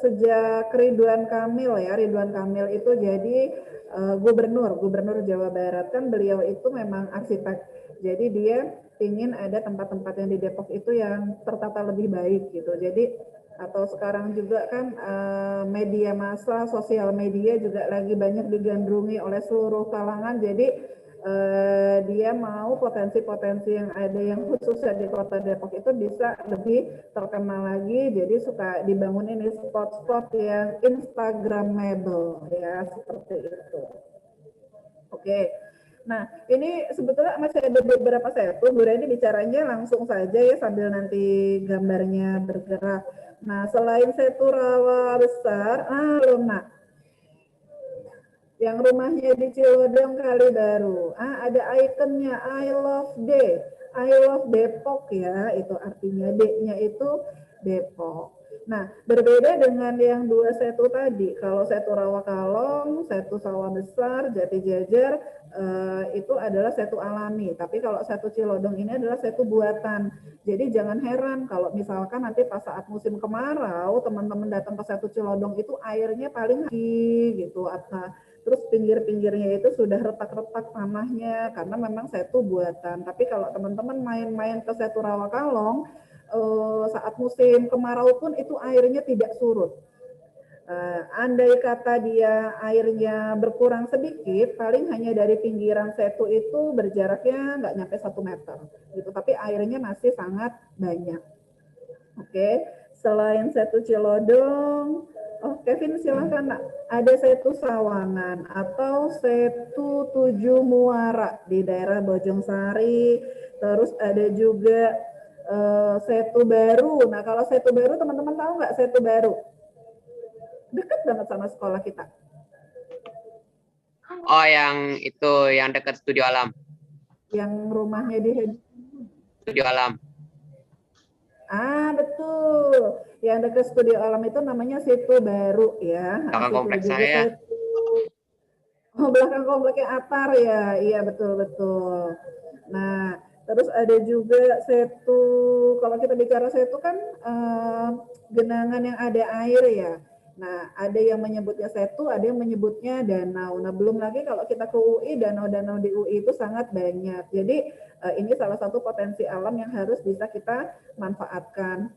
sejak Ridwan Kamil ya. Ridwan Kamil itu jadi gubernur Jawa Barat, kan beliau itu memang arsitek. Jadi dia ingin ada tempat-tempat yang di Depok itu yang tertata lebih baik gitu. Jadi atau sekarang juga kan media massa, sosial media juga lagi banyak digandrungi oleh seluruh kalangan. Jadi dia mau potensi-potensi yang ada yang khususnya di Kota Depok itu bisa lebih terkenal lagi. Jadi suka dibangun ini spot-spot yang instagramable ya, seperti itu. Oke. Nah, ini sebetulnya masih ada beberapa setu. Bu Reni bicaranya langsung saja ya sambil nanti gambarnya bergerak. Nah, selain Setu Rawa Besar, belum nak. Yang rumahnya di Cilodong Kali Baru. Ada ikonnya I love I love Depok ya, itu artinya D-nya itu Depok. Nah, berbeda dengan yang dua setu tadi. Kalau setu Rawakalong, setu Sawah Besar, Jati Jajar, itu adalah setu alami. Tapi kalau setu Cilodong ini adalah setu buatan. Jadi jangan heran kalau misalkan nanti pas saat musim kemarau, teman-teman datang ke setu Cilodong itu airnya paling tinggi gitu. Terus pinggir-pinggirnya itu sudah retak-retak tanahnya karena memang setu buatan. Tapi kalau teman-teman main-main ke setu Rawakalong, saat musim kemarau pun itu airnya tidak surut. Andai kata dia airnya berkurang sedikit, paling hanya dari pinggiran setu itu berjaraknya nggak nyampe 1 meter, gitu. Tapi airnya masih sangat banyak. Oke, selain setu Cilodong, Kevin silahkan nak. Ada setu Sawangan atau setu Tujuh Muara di daerah Bojongsari. Terus ada juga setu Baru. Nah kalau setu Baru teman-teman tahu nggak setu Baru? Dekat banget sama sekolah kita. Oh, yang itu yang dekat Studio Alam. Yang rumahnya di Studio Alam. Betul. Yang dekat Studio Alam itu namanya Setu Baru ya. Belakang kompleks saya. Belakang kompleknya Atar ya. Iya betul. Nah, terus ada juga setu, kalau kita bicara setu kan genangan yang ada air ya. Nah, ada yang menyebutnya setu, ada yang menyebutnya danau. Nah, belum lagi kalau kita ke UI, danau-danau di UI itu sangat banyak. Jadi, ini salah satu potensi alam yang harus bisa kita manfaatkan.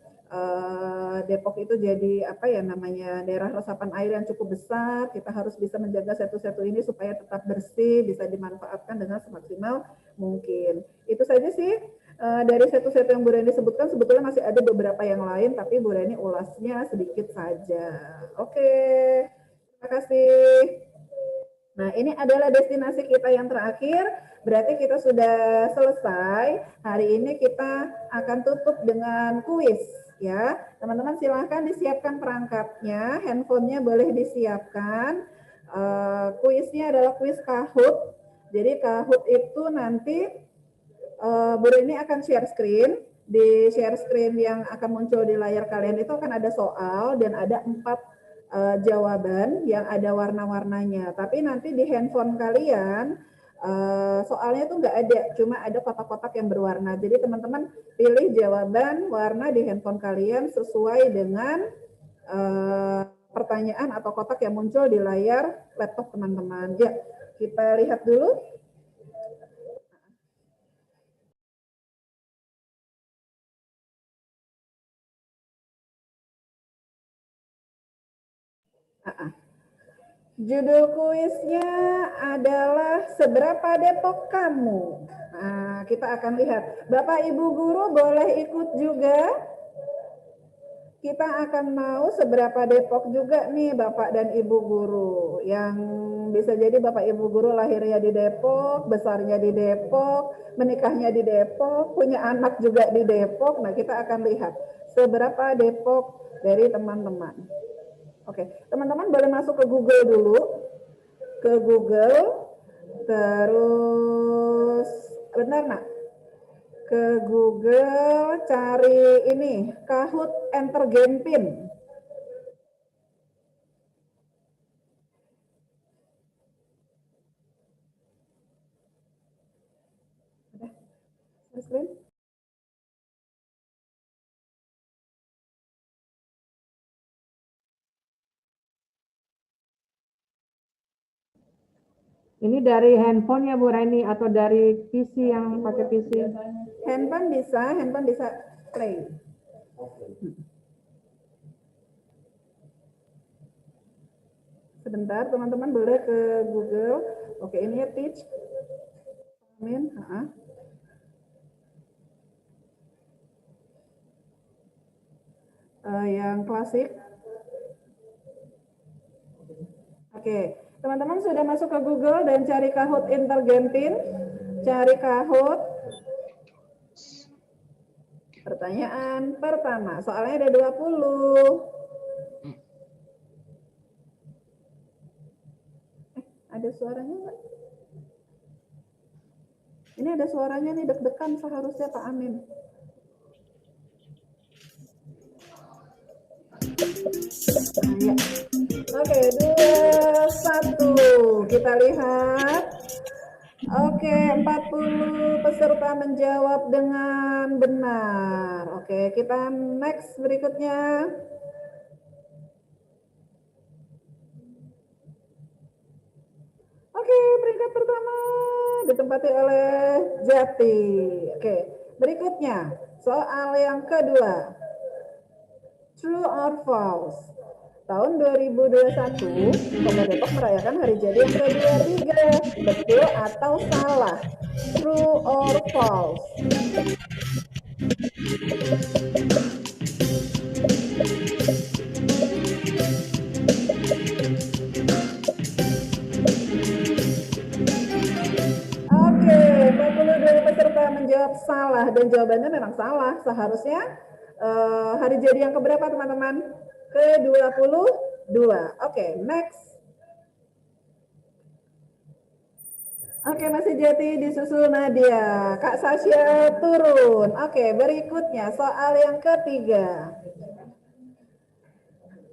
Depok itu jadi apa ya namanya daerah resapan air yang cukup besar. Kita harus bisa menjaga setu-setu ini supaya tetap bersih, bisa dimanfaatkan dengan semaksimal mungkin. Itu saja sih dari setu-setu yang Bu Reni sebutkan. Sebetulnya masih ada beberapa yang lain, tapi Bu Reni ulasnya sedikit saja. Oke, terima kasih. Nah, ini adalah destinasi kita yang terakhir. Berarti kita sudah selesai. Hari ini kita akan tutup dengan kuis. Ya, teman-teman silahkan disiapkan perangkatnya, handphonenya boleh disiapkan. Kuisnya adalah kuis Kahoot. Jadi Kahoot itu nanti Bu Reni akan share screen. Di share screen yang akan muncul di layar kalian itu akan ada soal dan ada 4 jawaban yang ada warna-warnanya. Tapi nanti di handphone kalian soalnya itu nggak ada, cuma ada kotak-kotak yang berwarna. Jadi teman-teman pilih jawaban warna di handphone kalian sesuai dengan pertanyaan atau kotak yang muncul di layar laptop teman-teman. Ya, kita lihat dulu. Judul kuisnya adalah Seberapa Depok Kamu? Nah, kita akan lihat. Bapak Ibu guru boleh ikut juga. Kita akan mau seberapa Depok juga nih Bapak dan Ibu guru. Yang bisa jadi Bapak Ibu guru lahirnya di Depok, besarnya di Depok, menikahnya di Depok, punya anak juga di Depok. Nah, kita akan lihat seberapa Depok dari teman-teman. Oke, teman-teman boleh masuk ke Google dulu. Ke Google, terus, benar nak? Ke Google, cari ini, Kahoot Enter Game Pin. Udah, screen. Ini dari handphone ya Bu Reni atau dari PC yang pakai PC? Handphone bisa play. Sebentar, teman-teman boleh ke Google. Oke, ini ya Teach. Amin. Yang klasik. Oke. Teman-teman sudah masuk ke Google dan cari Kahoot Enter Game Pin. Cari Kahoot. Pertanyaan pertama. Soalnya ada 20. suaranya nggak? Ini ada suaranya nih, deg-degan seharusnya Pak Amin. Ya. Oke, 2, 1. Kita lihat. Oke, 40 peserta menjawab dengan benar. Oke, kita next berikutnya. Oke, peringkat pertama ditempati oleh Jati. Oke, berikutnya soal yang kedua. True or false? Tahun 2021, Kota Depok merayakan hari jadi yang ke-23. Betul atau salah? True or false? Oke, 42 peserta menjawab salah dan jawabannya memang salah. Seharusnya hari jadi yang keberapa teman-teman? Ke-22. Oke, next. Oke, masih Jati disusul Nadia. Kak Sasha turun. Oke, berikutnya soal yang ketiga.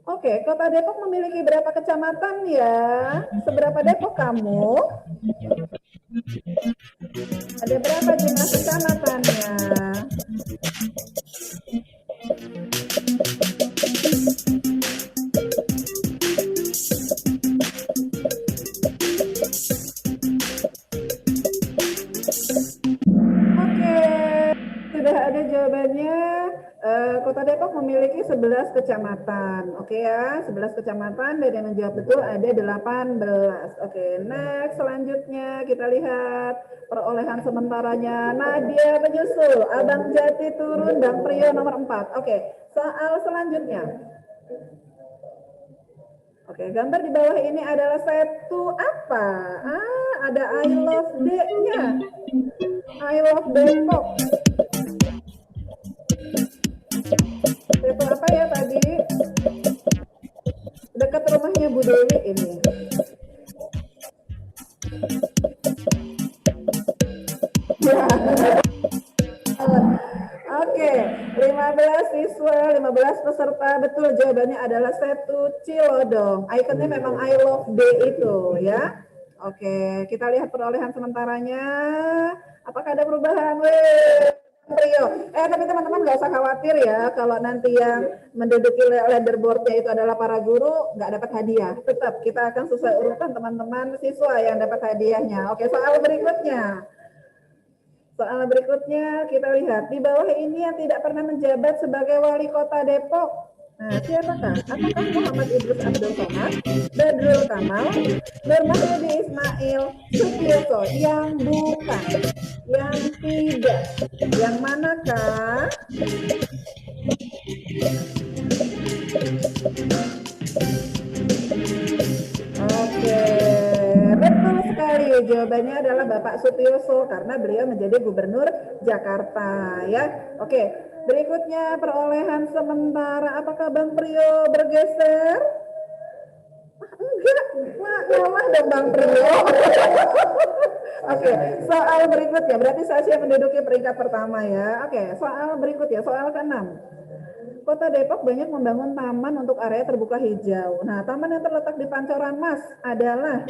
Oke, Kota Depok memiliki berapa kecamatan ya? Seberapa Depok kamu? Ada berapa jumlah kecamatannya? Sudah ada jawabannya. Kota Depok memiliki 11 kecamatan. Oke ya, 11 kecamatan dan yang menjawab betul ada 18. Oke, next selanjutnya kita lihat perolehan sementaranya. Nadia menyusul, Abang Jati turun, Bang Priyo nomor 4. Oke, soal selanjutnya. Oke, gambar di bawah ini adalah setu apa? Ada I love D-nya. I love Depok. Setu apa ya tadi? Dekat rumahnya Bu Dewi ini. Ya. Oke, 15 siswa, 15 peserta, betul jawabannya adalah Setu Cilodong. Ikonnya memang I love D itu ya. Oke, kita lihat perolehan sementaranya. Apakah ada perubahan? Rio. Tapi teman-teman nggak usah khawatir ya kalau nanti yang menduduki leaderboardnya itu adalah para guru, nggak dapat hadiah. Tetap kita akan sesuai urutan teman-teman siswa yang dapat hadiahnya. Oke, soal berikutnya. Soal berikutnya kita lihat di bawah ini yang tidak pernah menjabat sebagai wali kota Depok. Nah, siapakah? Apakah Muhammad Idris Abdul Somad, Badrul Kamal, Nur Mahyudi Ismail, Sutioso? Yang bukan, yang tidak, yang manakah? Oke, betul sekali. Jawabannya adalah Bapak Sutioso karena beliau menjadi gubernur Jakarta ya. Oke. Berikutnya perolehan sementara. Apakah Bang Priyo bergeser? Enggak, kalah dong Bang Priyo. Oke, soal berikutnya. Berarti saya menduduki peringkat pertama ya. Oke, soal berikutnya, soal ke-6. Kota Depok banyak membangun taman untuk area terbuka hijau. Nah, taman yang terletak di Pancoran Mas adalah,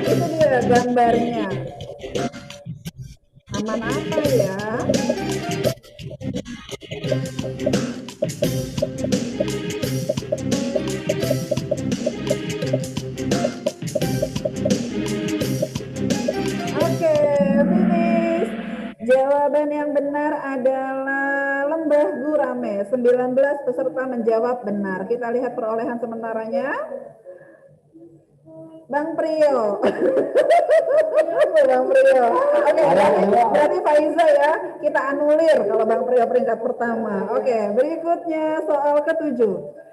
itu dia gambarnya. Taman apa ya? Oke, finish. Jawaban yang benar adalah Lembah Gurame. 19 peserta menjawab benar. Kita lihat perolehan sementaranya. Bang Priyo. Bang Priyo. Oke, berarti Faiza ya. Kita anulir kalau Bang Priyo peringkat pertama. Oke, berikutnya soal ke-7.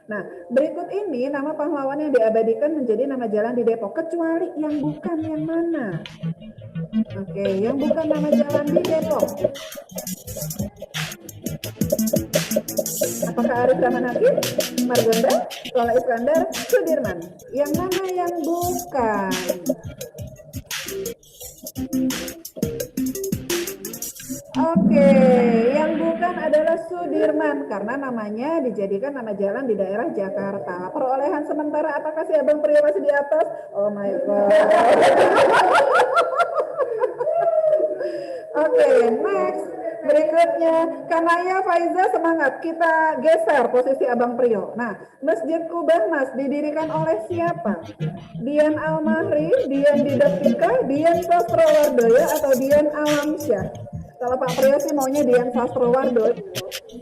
Nah, berikut ini nama pahlawan yang diabadikan menjadi nama jalan di Depok. Kecuali yang bukan yang mana? Oke, yang bukan nama jalan di Depok. Apakah Arif Rahman Hakim, Margonda, Tola Iskandar, Sudirman? Yang mana yang bukan? Oke, yang bukan adalah Sudirman karena namanya dijadikan nama jalan di daerah Jakarta. Perolehan sementara apakah si Abang Prio masih di atas? Oh my god. Oke, next. Berikutnya, Kanaya Faiza semangat. Kita geser posisi Abang Prio. Nah, Masjid Kubah Mas didirikan oleh siapa? Dian Almahri, Dian Didaptika, Dian Sastrowardoyo, atau Dian Alamsyah? Kalau Pak Prio sih maunya Dian Sastrowardoyo. Oke.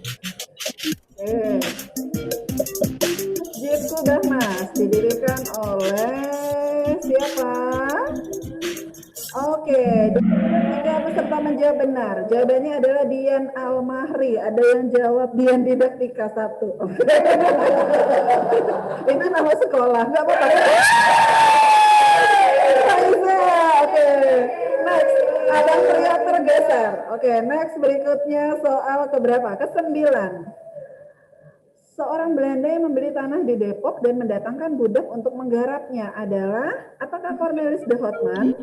Masjid Kubah Mas didirikan oleh siapa? Oke, tiga peserta menjawab benar. Jawabannya adalah Dian Almahri. Ada yang jawab Dian Didaktika 1. Itu nama sekolah, nggak apa-apa. Oke, next. Abang Prio tergeser. Oke, next berikutnya soal keberapa? Ke-9. Seorang Belanda yang membeli tanah di Depok dan mendatangkan budak untuk menggarapnya adalah apakah Cornelis de Houtman,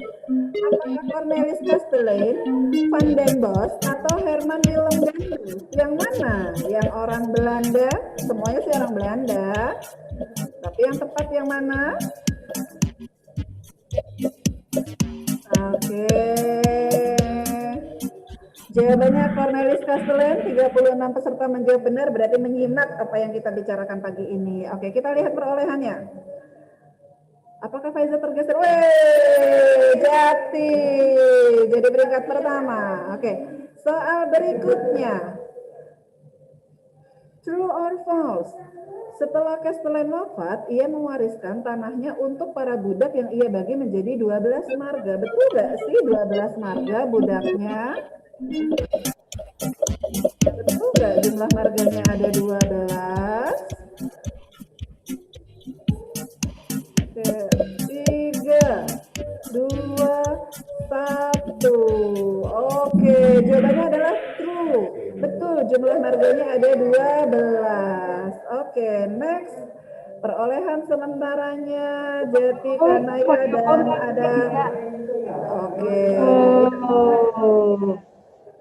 apakah Cornelis Kastelein, Van den Bosch, atau Herman Willem Gandhi? Yang mana? Yang orang Belanda? Semuanya sih orang Belanda. Tapi yang tepat yang mana? Oke. Jawabannya Cornelis Kastelein, 36 peserta menjawab benar, berarti menyimak apa yang kita bicarakan pagi ini. Oke, kita lihat perolehannya. Apakah Faiza tergeser? Weh, Jati. Jadi peringkat pertama. Oke, soal berikutnya. True or false? Setelah Kastelein wafat, ia mewariskan tanahnya untuk para budak yang ia bagi menjadi 12 marga. Betul gak sih 12 marga budaknya? Betul nggak jumlah marganya ada 12? Oke, 3, 2, 1. Oke, jawabannya adalah true. Betul, jumlah marganya ada 12. Oke, next. Perolehan sementaranya Jati, Kanaya, dan ada. Oke.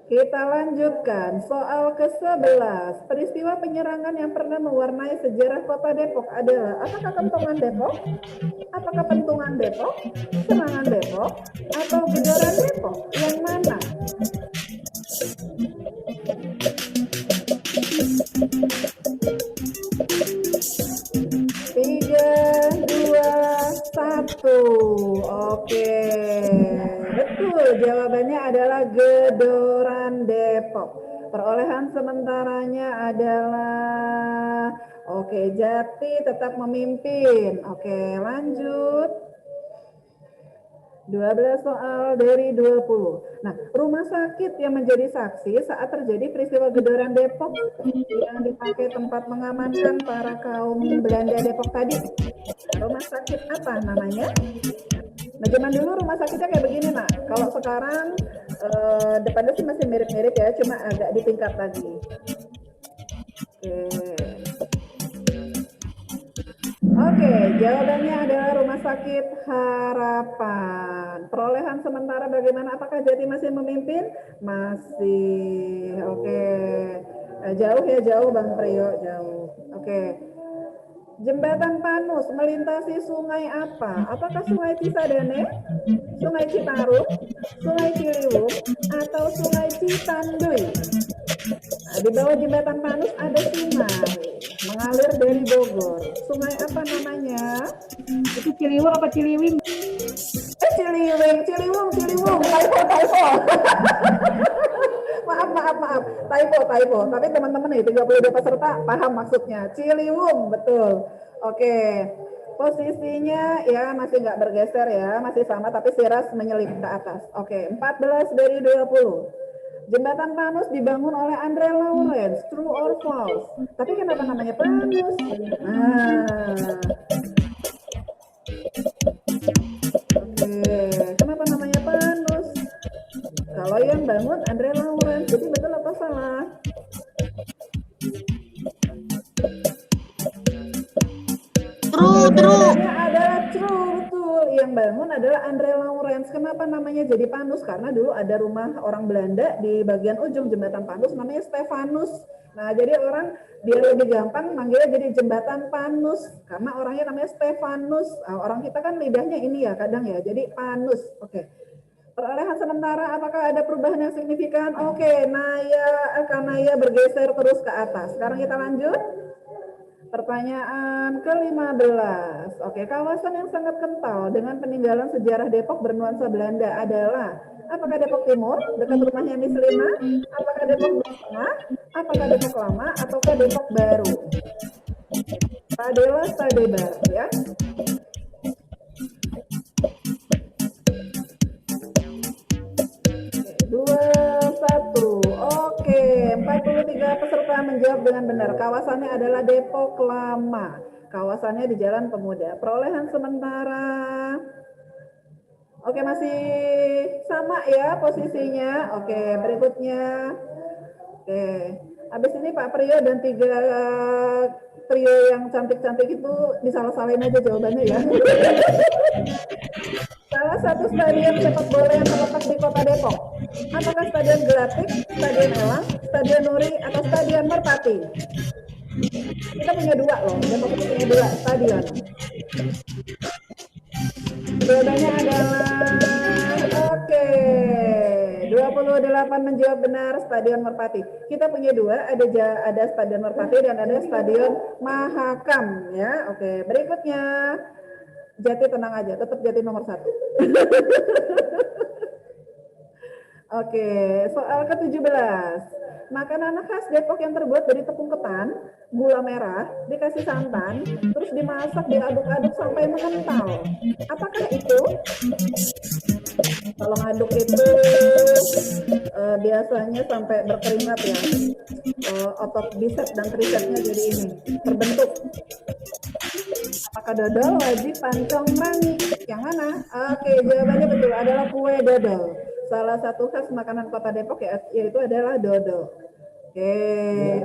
Kita lanjutkan soal ke-11. Peristiwa penyerangan yang pernah mewarnai sejarah kota Depok adalah apakah kentongan Depok, apakah pentungan Depok, serangan Depok, atau gedoran Depok? Yang mana? Tiga, 2, 1. Oke. Betul, jawabannya adalah gedoran Depok. Perolehan sementaranya adalah oke, Jati tetap memimpin. Oke, lanjut. 12 soal dari 20. Nah, rumah sakit yang menjadi saksi saat terjadi peristiwa gedoran Depok yang dipakai tempat mengamankan para kaum Belanda Depok tadi. Rumah sakit apa namanya? Nah, zaman dulu rumah sakitnya kayak begini, Nak. Kalau sekarang depannya sih masih mirip-mirip ya, cuma agak ditingkat lagi. Oke, jawabannya adalah Rumah Sakit Harapan. Perolehan sementara bagaimana? Apakah Jati masih memimpin? Masih. Oke. Jauh ya, jauh Bang Prio, jauh. Oke. Jembatan Panus melintasi sungai apa? Apakah Sungai Cisadane, Sungai Citarum, Sungai Ciliwung, atau Sungai Citanduy? Nah, di bawah Jembatan Panus ada sungai mengalir dari Bogor. Sungai apa namanya? Itu Ciliwung apa Ciliwing? Ciliwung. Typo. Maaf. Typo. Tapi teman-teman nih 32 peserta paham maksudnya. Ciliwung, betul. Oke. Posisinya ya masih nggak bergeser ya, masih sama tapi Siras menyelip ke atas. Oke, 14 dari 20. Jembatan Panus dibangun oleh Andre Lawrence, true or false? Tapi kenapa namanya Panus? Oke, kenapa namanya Panus? Kalau yang bangun Andre Lawrence, jadi betul apa salah? True. Jawabannya adalah bangun adalah Andre Laurens. Kenapa namanya jadi Panus? Karena dulu ada rumah orang Belanda di bagian ujung jembatan Panus namanya Stefanus. Nah, jadi orang dia lebih gampang manggilnya jadi jembatan Panus karena orangnya namanya Stefanus. Nah, orang kita kan lidahnya ini ya kadang ya, jadi Panus. Oke. Perolehan sementara, apakah ada perubahan yang signifikan? Oke, Kanaya bergeser terus ke atas. Sekarang kita lanjut. Pertanyaan ke-15. Oke, kawasan yang sangat kental dengan peninggalan sejarah Depok bernuansa Belanda adalah apakah Depok Timur, dekat rumahnya Miss Lina? Apakah Depok Tengah? Apakah Depok Lama? Ataukah Depok Baru? Stadela Stadebar, ya. Oke, 43 peserta menjawab dengan benar. Kawasannya adalah Depok Lama. Kawasannya di Jalan Pemuda. Perolehan sementara. Oke, masih sama ya posisinya. Oke, berikutnya. Oke, habis ini Pak Priyo dan 3 trio yang cantik-cantik itu disalah-salahin aja jawabannya ya. Salah satu stadion sepak bola yang terletak di Kota Depok. Apakah Stadion Gelatik, Stadion Elang, Stadion Nuri, atau Stadion Merpati? Kita punya 2 loh, Depok itu punya 2 stadion. Jawabannya adalah oke. 28 menjawab benar Stadion Merpati. Kita punya 2, ada Stadion Merpati dan ada Stadion Mahakam ya. Oke, berikutnya. Jati tenang aja, tetap Jati nomor 1. Oke, soal ke-17. Makanan khas Depok yang terbuat dari tepung ketan, gula merah, dikasih santan, terus dimasak, diaduk-aduk sampai mengental. Apakah itu? Kalau ngaduk itu biasanya sampai berkeringat ya. Otot bisep dan tricepsnya jadi ini, terbentuk. Apakah dodol, wajib, pancong, rangi? Yang mana? Oke, jawabannya betul, adalah kue dodol. Salah satu khas makanan Kota Depok yaitu adalah dodol. Oke,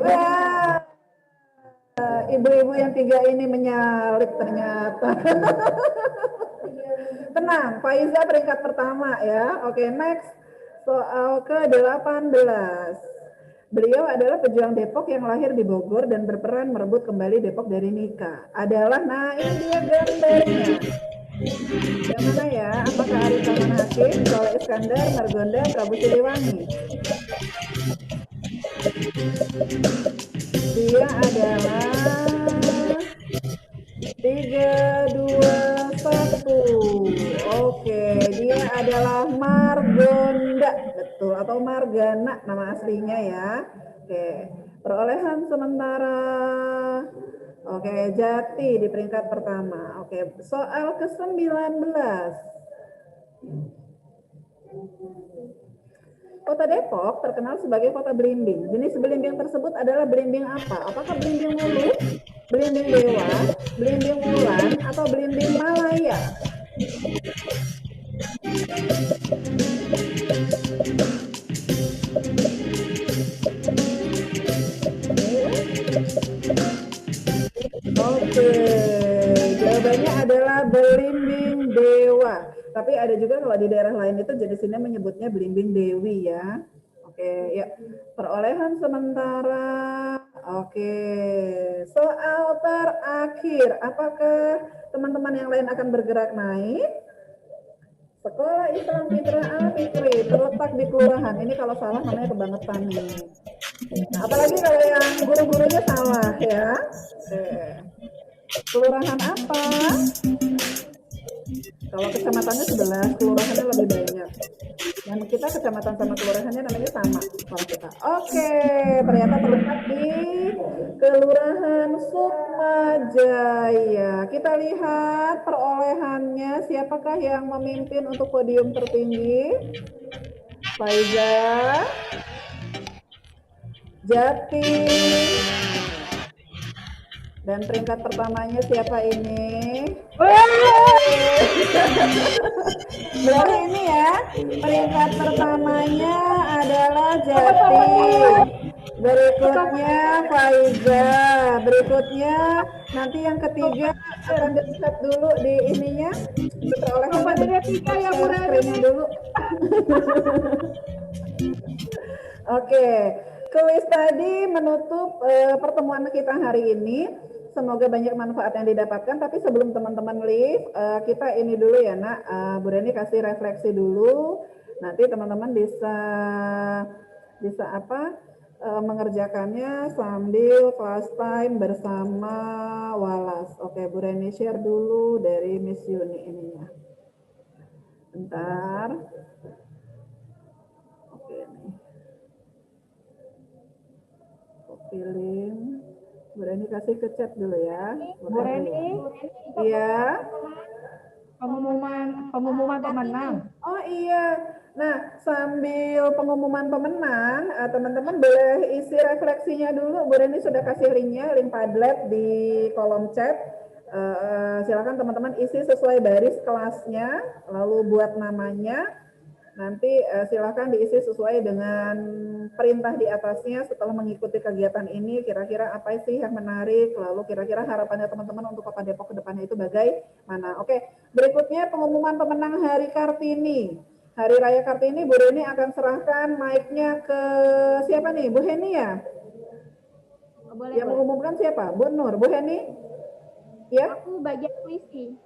wah, ibu-ibu yang 3 ini menyalip ternyata. Tenang, Faiza peringkat pertama ya. Oke, next. Soal ke-18. Beliau adalah pejuang Depok yang lahir di Bogor dan berperan merebut kembali Depok dari Nika. Nah ini dia gambarnya. Yang mana ya? Apakah Arif Rahman Hakim, Soleh Iskandar, Margonda, Prabu Siliwangi? Dia adalah 3, 2, 1. Oke, dia adalah Margonda, betul, atau Margana nama aslinya ya. Oke, perolehan sementara. Oke, Jati di peringkat pertama. Oke, soal ke-19. Kota Depok terkenal sebagai kota belimbing. Jenis belimbing tersebut adalah belimbing apa? Apakah belimbing mulus, belimbing dewa, belimbing wulan, atau belimbing Malaya? Oke, jawabannya adalah belimbing dewa. Tapi ada juga kalau di daerah lain itu jenisnya menyebutnya belimbing dewi ya. Oke, ya. Perolehan sementara. Oke, soal terakhir. Apakah teman-teman yang lain akan bergerak naik? Sekolah Islam Fitra Al-Fikri terletak di kelurahan. Ini kalau salah namanya kebangetan nih. Nah, apalagi kalau yang guru-gurunya salah ya. Oke. Kelurahan apa? Kalau kecamatannya 11, kelurahannya lebih banyak. Dan kita kecamatan sama kelurahannya namanya sama kalau kita. Oke, ternyata terletak di Kelurahan Sukmajaya. Kita lihat perolehannya, siapakah yang memimpin untuk podium tertinggi? Faiza, Jati, dan peringkat pertamanya siapa ini? Berarti ini ya, peringkat pertamanya adalah Jati. Berikutnya Faiza. Berikutnya nanti yang ketiga akan dilihat dulu di ininya. Di perolehannya. Nomor 3 ya Bu Reni. Screen-nya dulu. Oke, kuis tadi menutup pertemuan kita hari ini. Semoga banyak manfaat yang didapatkan. Tapi sebelum teman-teman leave, kita ini dulu ya nak. Bu Reni kasih refleksi dulu. Nanti teman-teman bisa apa? Mengerjakannya sambil class time bersama Walas. Oke, Bu Reni share dulu dari Miss Yuni ininya. Bentar. Oke nih. Copy link. Bu Reni kasih ke chat dulu ya. Bu Reni. Iya. Pengumuman pemenang. Oh iya. Nah, sambil pengumuman pemenang, teman-teman boleh isi refleksinya dulu. Bu Reni sudah kasih linknya, link Padlet di kolom chat. Silakan teman-teman isi sesuai baris kelasnya, lalu buat namanya. Nanti silakan diisi sesuai dengan perintah di atasnya setelah mengikuti kegiatan ini. Kira-kira apa sih yang menarik? Lalu kira-kira harapannya teman-teman untuk Kota Depok ke depannya itu bagaimana? Oke, berikutnya pengumuman pemenang Hari Kartini. Hari Raya Kartini, Bu Reni akan serahkan mic-nya ke siapa nih? Bu Heni ya? Boleh, yang mengumumkan siapa? Bu Nur, Bu Heni? Ya? Aku bagian puisi.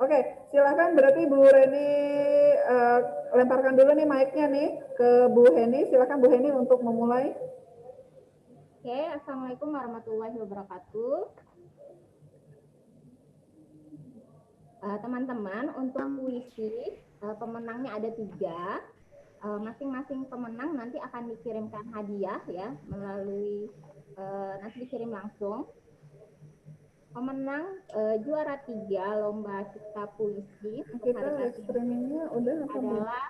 Oke, silakan berarti Bu Reni lemparkan dulu nih mic-nya nih ke Bu Heni. Silakan Bu Heni untuk memulai. Oke, Assalamualaikum warahmatullahi wabarakatuh. Teman-teman, untuk puisi pemenangnya ada 3. Masing-masing pemenang nanti akan dikirimkan hadiah ya melalui nanti dikirim langsung. Pemenang juara 3 lomba cipta puisi untuk hari ini Streamingnya udah adalah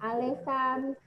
Alessa